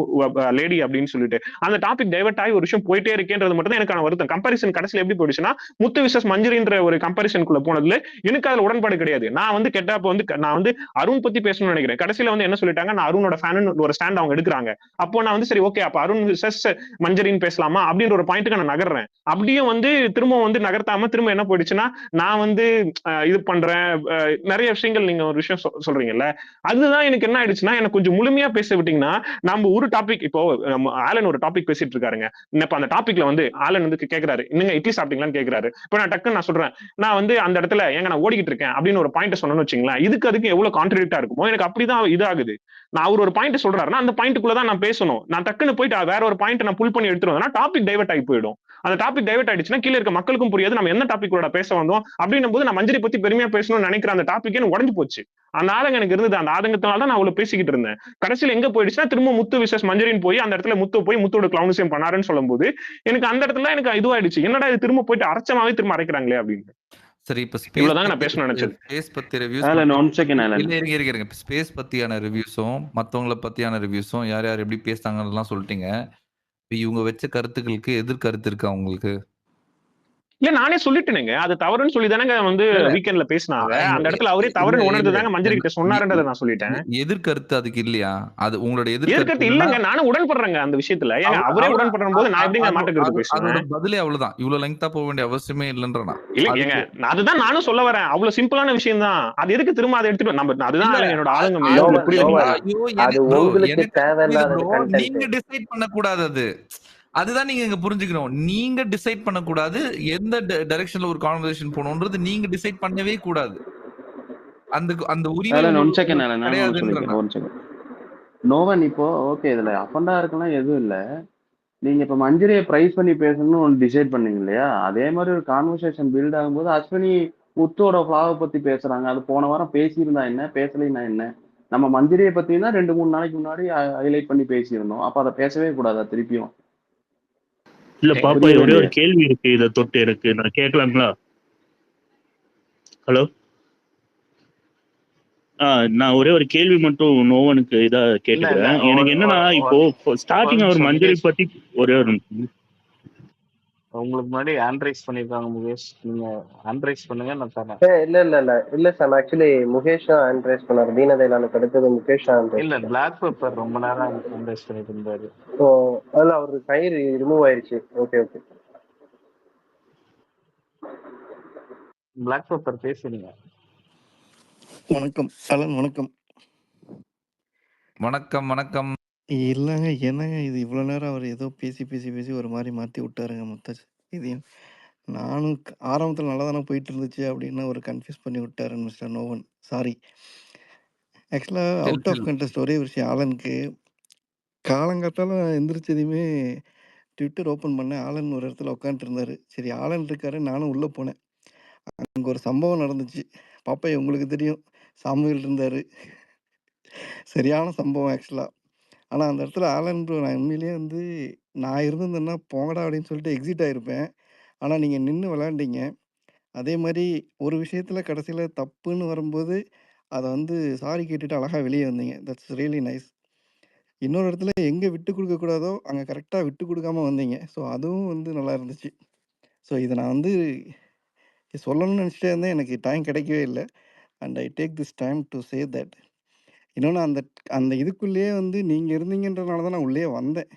லேடி அப்படின்னு சொல்லிட்டு அந்த டாபிக் டைவர்ட் ஆகி ஒரு விஷயம் போயிட்டே இருக்கேன்றது மட்டும் தான் எனக்கான வருத்தம். கம்பாரிசன் கடைசியில் எப்படி போயிடுச்சுன்னா முத்து விசஸ் மஞ்சரின்ற ஒரு கம்பாரிசனுக்குள்ள போனதுல எனக்கு அதுல உடன்பாடு கிடையாது. நான் வந்து கெட்டப்ப வந்து நான் வந்து அருண் பத்தி பேசணும்னு நினைக்கிறேன். கடைசியில வந்து என்ன சொல்லிட்டாங்க, நான் அருணோட ஃபேன் ஒரு ஸ்டாண்ட் அவங்க எடுக்கிறாங்க. அப்போ நான் வந்து சரி ஓகே அப்ப அருண் விசஸ் மஞ்சரின்னு பேசலாமா அப்படின்ற ஒரு பாயிண்ட்டுக்கு நான் நகர்றேன். அப்படியே வந்து திரும்ப வந்து நகர்த்தாம திரும்ப என்ன போயிடுச்சுன்னா நான் வந்து இது பண்றேன் நிறைய விஷயங்கள். நீங்க ஒரு விஷயம் சொல்றீங்கல்ல, அதுதான் எனக்கு என்ன ஆயிடுச்சுன்னா எனக்கு கொஞ்சம் முழுமையா பேச விட்டீங்கன்னா நம்ம ஒரு டாபிக் இப்போ ஆலன் ஒரு டாபிக் பேசிட்டு இருக்காருங்க. இப்ப அந்த டாபிக்ல வந்து ஆலன் வந்து கேக்குறாரு நீங்க இட்லி சாப்பிட்டீங்களான்னு கேக்குறாரு. இப்ப நான் டக்குன்னு நான் சொல்றேன் நான் வந்து அந்த இடத்துல ஏங்க நான் ஓடிக்கிட்டு இருக்கேன் அப்படின்னு ஒரு பாயிண்ட் சொன்னேன்னு வச்சுங்களேன், அதுக்கு எவ்வளவு கான்ட்ராடிக்டா இருக்குமோ எனக்கு அப்படிதான் இதாகுது. நான் அவர் ஒரு பாயிண்ட் சொல்றாருன்னா அந்த பாயிண்ட்டுக்குள்ளதான் நான் பேசணும். நான் டக்குன்னு போயிட்டு வேற ஒரு பாயிண்ட் நான் புல் பண்ணி எடுத்துருவேன், டாபிக் டைவர்ட் ஆகி போயிடும். அந்த டாபிக் டைவர்ட் ஆயிடுச்சுன்னா கீழே இருக்க மக்களுக்கும் புரியாது நம்ம என்ன டாபிக்கோட பேச வந்தோம் அப்படின்னும் போது நான் மஞ்சரி பத்தி பெருமையா பேசணும்னு நினைக்கிற அந்த டாபிக்கே உடஞ்சு போச்சு. அந்த ஆதங்கம் எனக்கு இருந்தது. அந்த ஆதங்கத்தினால தான் நான் அவ்வளவு பேசிக்கிட்டு இருந்தேன். கடைசியில் எங்க போயிடுச்சுன்னா திரும்ப முத்து விசஸ் மஞ்சரின் போய் அந்த இடத்துல முத்தோட கிளவுனிசம் பண்ணாருன்னு சொல்லும் போது எனக்கு அந்த இடத்துல எனக்கு இதுவாயிடுச்சு, என்னடா இது திரும்ப போயிட்டு அரைச்சமாவே திரும்ப அரைக்கிறாங்களே அப்படின்னு. சரி, இப்ப இவ்வளவுதாங்க நான் பேசணும்னு நினைச்சது. ஸ்பேஸ் பத்தி ரிவ்யூஸ் இருங்க. ஸ்பேஸ் பத்தியான ரிவ்யூஸும் மத்தவங்கள பத்தியான ரிவ்யூஸும் யார் யார் எப்படி பேசுறாங்கன்னு சொல்லிட்டீங்க. இவங்க வச்ச கருத்துக்களுக்கு எதிர்கருத்து இருக்கா உங்களுக்கு? இல்ல நானே சொல்லிட்டேனுங்க, அது தவறுன்னு சொல்லி தானங்க வந்து வீக்கெண்ட்ல பேசினாங்க. அந்த இடத்துல அவரே தவறுன்னு உணர்ந்து தாங்க மஞ்சரி கிட்ட சொன்னாருன்றதை நான் சொல்லிட்டேன். எதிர்கருத்து அதுக்கு இல்லையா? அது உங்களோட எதிர்கருத்து இல்லங்க, நானும் உடன்படுறேங்க அந்த விஷயத்துல. ஏங்க அவரே உடன்படுற போது நான் எப்படிங்க மாட்டுக்கிறது பேசுவேன்? அதோட பதிலே அவ்வளவுதான். இவ்வளவு லெங்தா போக வேண்டிய அவசியமே இல்லைன்றனா. இல்லங்க அதுதான் நானும் சொல்ல வரேன். அவ்வளவு சிம்பிளான விஷயம் தான். அது எதுக்கு திரும்ப அதை எடுத்துட்டு நம்ம அதுதான் என்னோட ஆதங்கமே. அது உங்களுக்கு தேவையில்லாத கண்டென்ட். நீங்க டிசைட் பண்ண கூடாது. அதுதான் நீங்க இங்க புரிஞ்சுக்கணும். நீங்க டிசைட் பண்ண கூடாது எந்த டைரக்ஷன்ல ஒரு கான்வர்சேஷன் போகணும்ன்றது நீங்க டிசைட் பண்ணவே கூடாது. அந்த உரிமை கிடையாதுன்றேன். நோவன் இப்போ ஓகே இதுல அஃபண்டா இருக்கலாம் எதுவும் இல்ல. நீங்க இப்ப மஞ்சரியை பிரைஸ் பண்ணி பேசணும்னு ஒன்று டிசைட் பண்ணீங்க இல்லையா, அதே மாதிரி ஒரு கான்வர்சேஷன் பில்ட் ஆகும்போது அஸ்வினி முத்தோட ஃபிளாவை பத்தி பேசுறாங்க. அது போன வாரம் பேசியிருந்தா என்ன, பேசலைன்னா என்ன? நம்ம மஞ்சரியை பத்தி தான் 2-3 நாளைக்கு முன்னாடி ஹைலைட் பண்ணி பேசியிருந்தோம். அப்ப அதை பேசவே கூடாதா திருப்பியும்? இல்ல பாப்பா, ஒரே ஒரு கேள்வி இருக்கு, இதை தொட்டு இருக்கு, நான் கேட்கலாங்களா? ஹலோ, நான் ஒரே ஒரு கேள்வி மட்டும் நோவனுக்கு இதா கேட்டுக்கிறேன். எனக்கு என்னன்னா இப்போ ஸ்டார்டிங் அவர் மஞ்சரி பத்தி ஒரே ஒரு உங்களுக்கு முன்னாடி ஹேண்ட் ரைஸ் பண்ணிருக்காங்க முகேஷ், நீங்க ஹேண்ட் ரைஸ் பண்ணுங்க நான் தரேன். இல்ல சார், ஆக்சுவலி முகேஷ் தான் ஹேண்ட் ரைஸ் பண்ணாரு. தீனதயாளனுக்கு அடுத்தது முகேஷ் ஹேண்ட் ரைஸ். இல்ல பிளாக் பெப்பர் ரொம்ப நேரம் ஹேண்ட் ரைஸ் பண்ணிட்டு இருந்தாரு. ஸோ அதில் அவருக்கு கை ரிமூவ் ஆயிடுச்சு. ஓகே பிளாக் பெப்பர் பேசுறீங்க. வணக்கம் அலன், வணக்கம். வணக்கம், வணக்கம். இல்லங்க. என்னங்க இது இவ்வளோ நேரம் அவரு ஏதோ பேசி, பேசி, பேசி ஒரு மாரி மாத்தி விட்டாருங்க மொத்த இதையும். நானும் ஆரம்பத்தில நல்லா தானே போயிட்டு இருந்துச்சு அப்படின்னு ஒரு கன்ஃப்யூஸ் பண்ணி விட்டாரு மிஸ்டர் நோவன். சாரி. ஆக்சுவலா அவுட் ஆஃப் கன்டெஸ்ட் ஒரே விஷயம் ஆலனுக்கு காலங்காத்தால எந்திரிச்சதையுமே ட்விட்டர் ஓப்பன் பண்ணேன். ஆலன் ஒரு இடத்துல உட்காந்துட்டுருந்தாரு. சரி ஆலன் இருக்காரு நானும் உள்ள போனேன். அங்க ஒரு சம்பவம் நடந்துச்சு. பாப்பா உங்களுக்கு தெரியும். சாமுவேல் இருந்தாரு. சரியான சம்பவம் ஆக்சுவலா. ஆனா, அந்த இடத்துல ஆலன் ப்ரோ நான் உண்மையிலேயே வந்து நான் இருந்திருந்தேன்னா, போங்கடா அப்படின்னு சொல்லிட்டு எக்ஸிட் ஆயிருப்பேன். ஆனா, நீங்க நின்னு விளையாண்டீங்க. அதே மாரி ஒரு விஷயத்துல கடைசியில தப்புன்னு வரும்போது, அத வந்து சாரி கேட்டுட்டு அழகா வெளிய வந்தீங்க. That's really nice. இன்னொரு இடத்துல எங்க விட்டு குடுக்க கூடாதோ, அங்க கரெக்ட்டா விட்டு குடுக்காம வந்தீங்க. ஸோ, அதுவும் வந்து நல்லா இருந்துச்சு. ஸோ, இத நான் வந்து சொல்லணும்னு நெனச்சுட்டே இருந்தேன். எனக்கு டைம் கிடைக்கவே இல்ல. And I take this time to say that. இன்னொன்னு அந்த அந்த இதுக்குள்ளேயே வந்து நீங்க இருந்தீங்கன்றனால தான் நான் உள்ளயே வந்தேன்.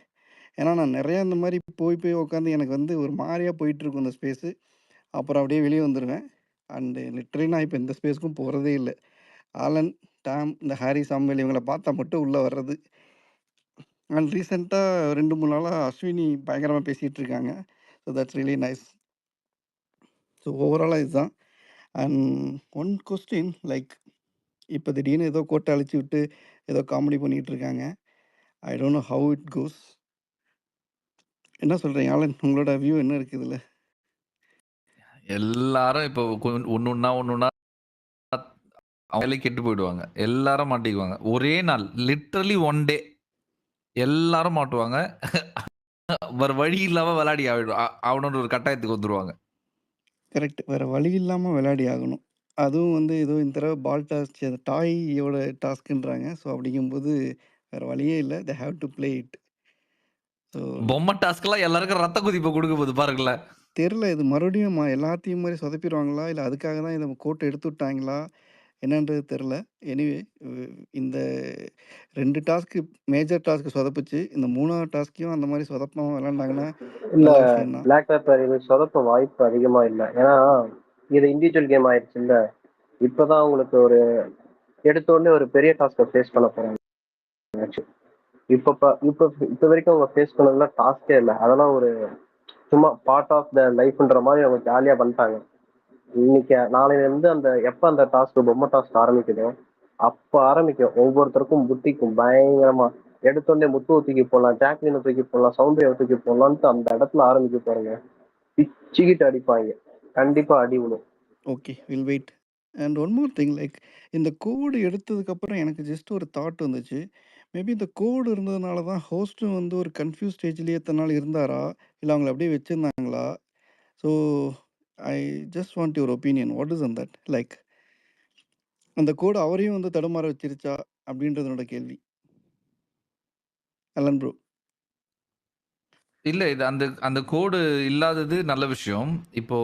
ஏன்னா, நான் நெறையா இந்த மாரி போய் போய் உட்காந்து எனக்கு வந்து ஒரு மாரியா போயிட்டுருக்கும் இந்த ஸ்பேஸு. அப்புறம் அப்படியே வெளிய வந்துருவேன். அண்டு லிட்டரலி நான் இப்ப எந்த ஸ்பேஸ்க்கும் போறதே இல்ல. ஆலன், டாம், இந்த ஹாரி, சாமுவேல் இவங்கள பார்த்தா மட்டும் உள்ள வர்றது. அண்ட் ரீசென்ட்டா 2, 3 நாளா அஸ்வினி பயங்கரமா பேசிட்டு இருக்காங்க. So that's really nice. So ஓவராலா இதுதான். அண்ட் ஒன் கொஸ்டின் லைக் இப்ப திடீர்னு ஏதோ கோட்ட அழிச்சு விட்டு ஏதோ காமெடி பண்ணிட்டு இருக்காங்க. I don't know how it goes. என்ன சொல்றீங்க ஆலன்? உங்களோட வியூ என்ன இருக்கு இதுல? எல்லாரும் இப்போ ஒண்ணு ஒண்ணா அவங்களே கெட்டு போயிடுவாங்க. எல்லாரும் மாட்டிக்குவாங்க. ஒரே நாள் லிட்டரலி 1 டே எல்லாரும் மாட்டுவாங்க. வேற வழி இல்லாம விளையாடி ஆவணும்ன்ற ஒரு கட்டாயத்துக்கு வந்துருவாங்க. கரெக்ட். வேற வழி இல்லாம விளையாடி ஆகணும். அதுவும் வந்து ஏதோ இந்த தடவ பால் டாஸ் டாயோட டாஸ்க்ன்றாங்க. ஸோ அப்படிங்கும்போது வேற வழியே இல்ல. They have to play it. So பொம்மை டாஸ்க்லாம் எல்லாருக்கும் ரத்த கொதிப்ப குடுக்க போகுது பாருங்களேன். தெரியல இது மறுபடியும் எல்லாத்தையும் மாரி சொதப்பிருவாங்களா? இல்ல அதுக்காக தான் இத கோட்ட எடுத்து விட்டாங்களா? என்னன்றது தெரியல. எனிவே இந்த 2 டாஸ்க்கு மேஜர் டாஸ்க் சொதப்புச்சு. இந்த 3வது டாஸ்க்கையும் அந்த மாரி சொதப்பாம விளையாண்டாங்கன்னா இல்ல நல்ல விஷயம் தான். பிளாக் பேப்பர் இது சொதப்ப வாய்ப்பு அதிகமா இல்ல. ஏன்னா, இது இண்டிவிஜுவல் கேம் ஆயிடுச்சுல்ல. இப்பதான் உங்களுக்கு ஒரு எடுத்த உடனே ஒரு பெரிய டாஸ்க்க ஃபேஸ் பண்ண போறாங்க. இப்ப வரைக்கும் அவங்க ஃபேஸ் பண்ணதுலாம் டாஸ்க்கே இல்ல. அதெல்லாம் ஒரு சும்மா பார்ட் ஆஃப் த லைஃப்ன்ற மாரி அவங்க ஜாலியா பண்ணிட்டாங்க. இன்னைக்கு நாளையிலிருந்து எப்ப அந்த டாஸ்க் பொம்மை டாஸ்க் ஆரம்பிக்குதோ, அப்ப ஆரம்பிக்கும். ஒவ்வொருத்தருக்கும் புத்திக்கும் பயங்கரமா. எடுத்த உடனே முத்துவ தூக்கி போடலாம், ஜாக்லின தூக்கி போடலாம், சௌந்தர்யாவ தூக்கி போடலான்ட்டு அந்த இடத்துல ஆரம்பிக்க பாருங்க. பிச்சுக்கிட்டு அடிப்பாங்க. கண்டிப்பா அடி விழும். Okay. Will wait. And one more thing like இந்த கோடு எடுத்ததுக்கப்புறம் எனக்கு ஜஸ்ட் ஒரு தாட் வந்துச்சு. மேபி இந்த கோடு இருந்ததுனால தான் ஹோஸ்ட்டும் வந்து ஒரு கன்ஃப்யூஸ் ஸ்டேஜ்லயே இத்தன நாள் இருந்தாரா? இல்ல அவங்கள அப்படியே வச்சிருந்தாங்களா? So I just want your opinion. What is on that? Like அந்த கோடு அவரையும் வந்து தடுமாற வச்சிருச்சா? அப்படின்றது என்னோட கேள்வி. Alan bro. இல்ல இது அந்த கோடு இல்லாதது நல்ல விஷயம். இப்போ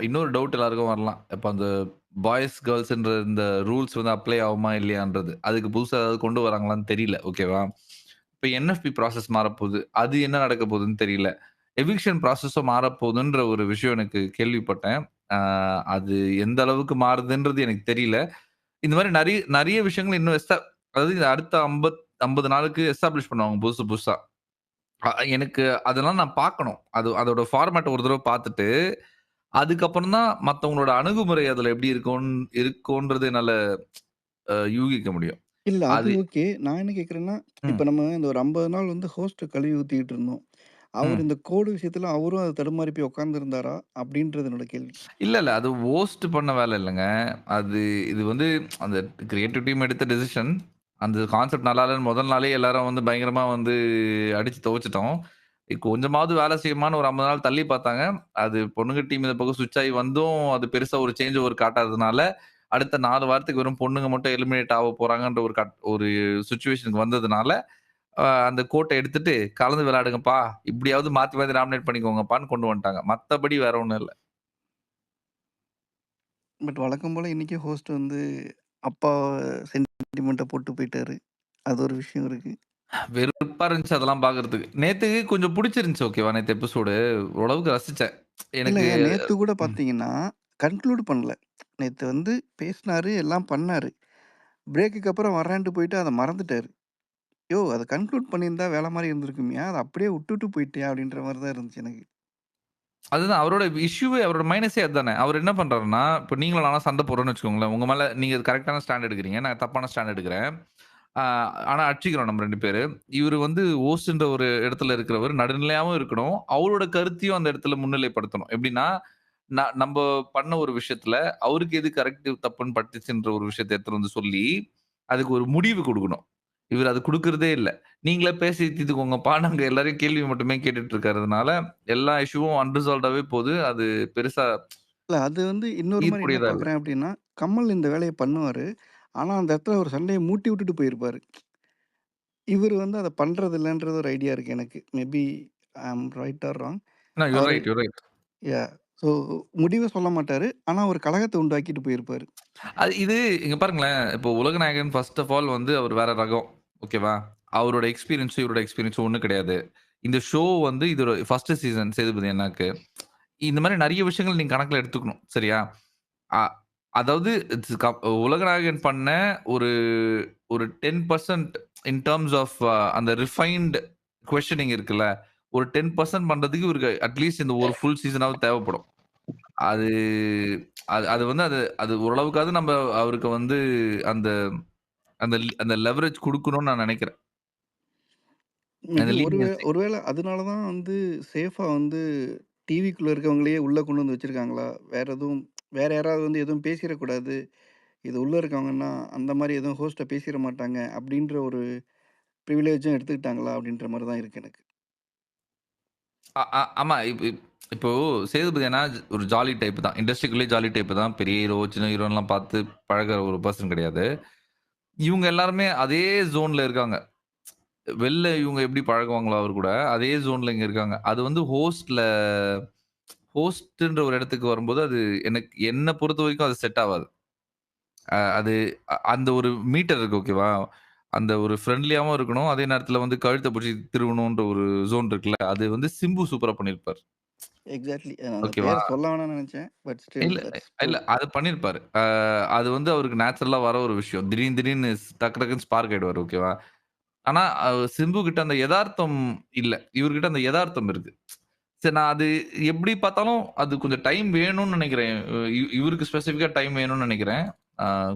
இன்னொரு டவுட் எல்லாருக்கும் வரலாம். இப்ப அந்த பாய்ஸ், கேர்ள்ஸ்ன்ற இந்த ரூல்ஸ் வந்து அப்ளை ஆகுமா இல்லையான்றது. அதுக்கு புதுசா ஏதாவது கொண்டு வராங்களான்னு தெரியல. ஓகேவா? இப்ப என்எஃப்பி ப்ராசஸ் மாறப்போகுது. அது என்ன நடக்க போகுதுன்னு தெரியல. எவிக்ஷன் ப்ராசஸும் மாறப்போகுதுன்ற ஒரு விஷயம் எனக்கு கேள்விப்பட்டேன். அ அது எந்த அளவுக்கு மாறுதுன்றது எனக்கு தெரியல. இந்த மாரி நெறைய விஷயங்கள் இன்னும் அதாவது இந்த அடுத்த 50 நாளுக்கு எஸ்டாப்ளிஷ் பண்ணுவாங்க புதுசு புதுசா. எனக்கு அதெல்லாம் நான் பார்க்கணும். அதோட ஃபார்மேட் ஒரு தடவ பார்த்துட்டு, அதுக்கப்புறம் தான் மத்தவங்களோட அணுகுமுறை அதுல எப்படி இருக்கும்ன்றது என்னால யூகிக்க முடியும். இல்ல அது அது ஓகே. நான் என்ன கேட்கிறேன்னா, ம், இப்ப நம்ம இந்த ஒரு 50 நாள் வந்து ஹோஸ்ட்ட கழுவி ஊத்திக்கிட்டு இருந்தோம். அவர் ம். இந்த கோடு விஷயத்துல அவரும் அத தடுமாறி போய் உட்கார்ந்திருந்தாரா? அப்படின்றது என்னோட கேள்வி. இல்ல. அது ஹோஸ்ட் பண்ண வேலை இல்லங்க. இது வந்து அந்த கிரியேட்டிவ் டீம் எடுத்த டெசிஷன். அந்த கான்செப்ட் நல்லா இல்லன்னு முதல் நாளே எல்லாரும் வந்து பயங்கரமா வந்து அடிச்சு துவச்சுட்டோம். கொஞ்சமாவது வேலை செய்யுமான்னு ஒரு 50 நாள் தள்ளி பார்த்தாங்க. அது பொண்ணுங்க டீம் இந்த பக்கம் ஸ்விட்ச் ஆகி வந்தும், அது பெருசா ஒரு சேஞ்ச் ஓவர் காட்டாததுனால, அடுத்த 4 வாரத்துக்கு வெறும் பொண்ணுங்க மட்டும் எலிமினேட் ஆக போறாங்கன்ற ஒரு சிச்சுவேஷனுக்கு வந்ததுனால, அந்த கோட்ட எடுத்துட்டு கலந்து விளையாடுங்கப்பா. இப்படியாவது மாத்தி மாத்தி நாமினேட் பண்ணிக்கோங்கப்பான்னு கொண்டு வந்துட்டாங்க. மத்தபடி வேற ஒண்ணும் இல்ல. பட் வழக்கம் போல இன்னைக்கும் ஹோஸ்ட் வந்து அப்பா சென்டிமெண்ட்ட போட்டு போயிட்டாரு. அது ஒரு விஷயம் இருக்கு. வெறுப்பா இருந்துச்சு அதெல்லாம் பார்க்கறதுக்கு. நேத்து கொஞ்சம் புடிச்சிருந்துச்சு ஓகேவா? நேத்து எபிசோடு ஓரளவுக்கு ரசிச்சேன். எனக்கு இல்லங்க நேத்து கூட ம். பார்த்தீங்கன்னா, கன்க்ளூட் பண்ணல. நேத்து வந்து பேசினாரு, எல்லாம் பண்ணாரு. பிரேக்குக்கு அப்புறம் வரேன்ட்டு போயிட்டு அத மறந்துட்டாரு. அத கன்க்ளூட் பண்ணியிருந்தா வேற மாரி இருந்திருக்கும்யா. அத அப்படியே விட்டுட்டு போயிட்டியா? அப்படின்ற மாரி தான் இருந்துச்சு எனக்கு. அதுதான் அவரோட இஷ்யூவே, அவரோட மைனஸே அதுதானே. அவர் என்ன பண்றாருன்னா, இப்ப நீங்களும் நானும் சண்டை போடுறோம்னு வச்சுக்கோங்களேன். உங்க மேல நீங்க கரெக்ட்டான ஸ்டாண்ட் எடுக்கிறீங்க. நான் தப்பான ஸ்டாண்ட் எடுக்கிறேன். ஆ ஆனா அடிச்சுக்கிறோம் நம்ம 2 பேரு. இவரு வந்து ஹோஸ்ட்ன்ற ஒரு இடத்துல இருக்கிறவரு நடுநிலையாவும் இருக்கணும். அவரோட கருத்தையும் அந்த இடத்துல முன்னிலைப்படுத்தணும். எப்படின்னா, நம்ப பண்ண ஒரு விஷயத்துல அவருக்கு எது கரெக்ட், தப்புன்னு பட்டுச்சுன்ற ஒரு விஷயத்த எடுத்துட்டு வந்து சொல்லி, அதுக்கு ஒரு முடிவு குடுக்கணும். இவரு அது குடுக்கிறதே இல்ல. நீங்களே பேசி தீர்த்துக்கோங்கப்பா. நாங்க எல்லாரையும் கேள்வி மட்டுமே கேட்டுட்டு இருக்கிறதுனால, எல்லா இஷ்யூவும் அன்ரிசால்வ்டாவே போது. அது பெருசா இல்ல அது வந்து இன்னொரு மாரி என்ன ஈர்ப்புடையதா இல்ல. பார்க்குறேன் அப்படின்னா, கமல் இந்த வேலைய பண்ணுவாரு. ஆனா, அந்த இடத்துல ஒரு சண்டைய மூட்டி விட்டுட்டு போயிருப்பாரு. இவரு வந்து அத பண்றது இல்லன்றது ஒரு ஐடியா இருக்கு எனக்கு. Maybe I am right or wrong. No, you are அவரு right, you are right. Yeah! So முடிவ சொல்ல மாட்டாரு. ஆனா, ஒரு கலகத்த உண்டாக்கிட்டு போயிருப்பாரு. இது இங்க பாருங்களேன். இப்போ உலகநாயகன் ஃபர்ஸ்ட் ஆஃப் ஆல் வந்து அவர் வேற ரகம். ஓகேவா? அவரோட எக்ஸ்பீரியன்ஸும் இவரோட எக்ஸ்பீரியன்ஸும் ஒண்ணு கிடையாது. இந்த ஷோ வந்து இதோட ஃபர்ஸ்ட் சீசன் சேதுபதி அண்ணாக்கு. இந்த மாரி நெறைய விஷயங்கள் நீங்க கணக்குல எடுத்துக்கணும். சரியா? அ அதாவது உலகநாயகன் பண்ண ஒரு ஒரு 10% இன் டெர்ம்ஸ் ஆஃப் அந்த ரிஃபைன்ட் குவெஷனிங் இருக்குல்ல. ஒரு 10% பண்றதுக்கு இவருக்கு அட்லீஸ்ட் இந்த ஒரு ஃபுல் சீசனாவது தேவைப்படும். அது அது அது வந்து அது அது ஓரளவுக்காவது நம்ம அவருக்கு வந்து அந்த அந்த அந்த லெவரேஜ் குடுக்கணும்னு நான் நெனைக்கிறேன். அந்த மேபி லீனியன்சி. ஒருவேள அதனால தான் வந்து சேஃபா வந்து டிவிக்குள்ள இருக்கவங்களையே உள்ள கொண்டு வந்து வச்சிருக்காங்களா? வேற யாராவது வந்து எதுவும் பேசிறக்கூடாது. இது உள்ள இருக்கவங்கன்னா, அந்த மாரி எதுவும் ஹோஸ்ட்ட பேசிற மாட்டாங்க. அப்படின்ற ஒரு பிரிவிலேஜும் எடுத்துக்கிட்டாங்களா? அப்படின்ற மாரி தான் இருக்கு எனக்கு. ஆமா. இப்போ சேதுபதி அண்ணா ஒரு ஜாலி டைப் தான். இண்டஸ்ட்ரிக்குள்ளயே ஜாலி டைப் தான். பெரிய ஹீரோ, சின்ன ஹீரோன்லாம் பார்த்து பழகுற ஒரு பெர்சன் கிடையாது. இவங்க எல்லாருமே அதே ஜோன்ல இருக்காங்க. வெளில இவங்க எப்படி பழகுவாங்களோ அவர் கூட, அதே ஜோன்ல இங்க இருக்காங்க. அது வந்து ஹோஸ்ட்ன்ற ஒரு இடத்துக்கு வரும்போது, அது என்ன பொறுத்தவரைக்கும் அது செட் ஆவாது. அது அந்த ஒரு மீட்டர் இருக்கு ஓகேவா? அந்த ஒரு ஃப்ரெண்ட்லியாவும் இருக்கணும். அதே நேரத்தில வந்து கழுத்த புடிச்சு திருவணுன்ற ஒரு ஜோன் இருக்குல்ல. அது வந்து சிம்பு சூப்பரா பண்ணியிருப்பார். எக்ஸாக்ட்லி. நான் அந்த ஓகேவா? பேர சொல்ல வேணாம்னு நெனச்சேன். பட் ஸ்டில் இல்ல, தட்ஸ் ட்ரூ. இல்ல. அது பண்ணியிருப்பாரு. அது வந்து அவருக்கு நேச்சுரலா வர ஒரு விஷயம். திடீர்னு டக்கு டக்குன்னு ஸ்பார்க் ஆயிடுவாரு. ஓகேவா? ஆனா சிம்பு கிட்ட அந்த எதார்த்தம் இல்ல. இவர்கிட்ட அந்த எதார்த்தம் இருக்கு. சரி நான் அது எப்படி பார்த்தாலும் அது கொஞ்சம் டைம் வேணும்னு நெனைக்கிறேன். இவருக்கு ஸ்பெசிஃபிக்கா டைம் வேணும்னு நெனைக்கிறேன்.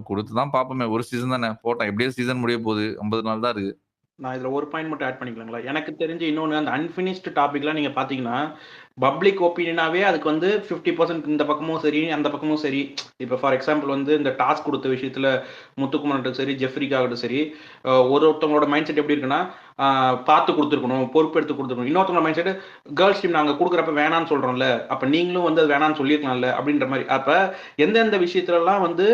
குடுத்து தான் பார்ப்போமே. ஒரு சீசன் தானே. போட்டோம். எப்படியோ சீசன் முடிய போகுது. 50 நாள் தான் இருக்கு. நான் இதுல ஒரு பாயிண்ட் மட்டும் ஆட் பண்ணிக்கலாங்களா? எனக்கு தெரிஞ்சு இன்னொன்னு அந்த அன்ஃபினிஷ்டு டாபிக்லாம் நீங்க பார்த்தீங்கன்னா, பப்ளிக் ஒப்பீனியனாவே அதுக்கு வந்து 50% இந்த பக்கமும் சரி, அந்த பக்கமும் சரி. இப்ப ஃபார் எக்ஸாம்பிள் வந்து இந்த டாஸ்க் குடுத்த விஷயத்துல முத்துக்குமரனும் சரி, ஜெஃப்ரிக்காகட்டும் சரி, ஒருத்தவங்களோட மைண்ட் செட் எப்படி இருக்குன்னா, பார்த்து குடுத்துருக்கணும், பொறுப்பெடுத்து குடுத்துருக்கணும். இன்னொருத்தவங்க மைண்ட் செட் கேர்ல்ஸ் டீம் நாங்க குடுக்குறப்ப வேணான்னு சொல்றோம்ல, அப்ப நீங்களும் வந்து அது வேணான்னு சொல்லியிருக்கலாம்ல அப்படின்ற மாரி. அப்ப எந்தெந்த விஷயத்துலலாம் வந்து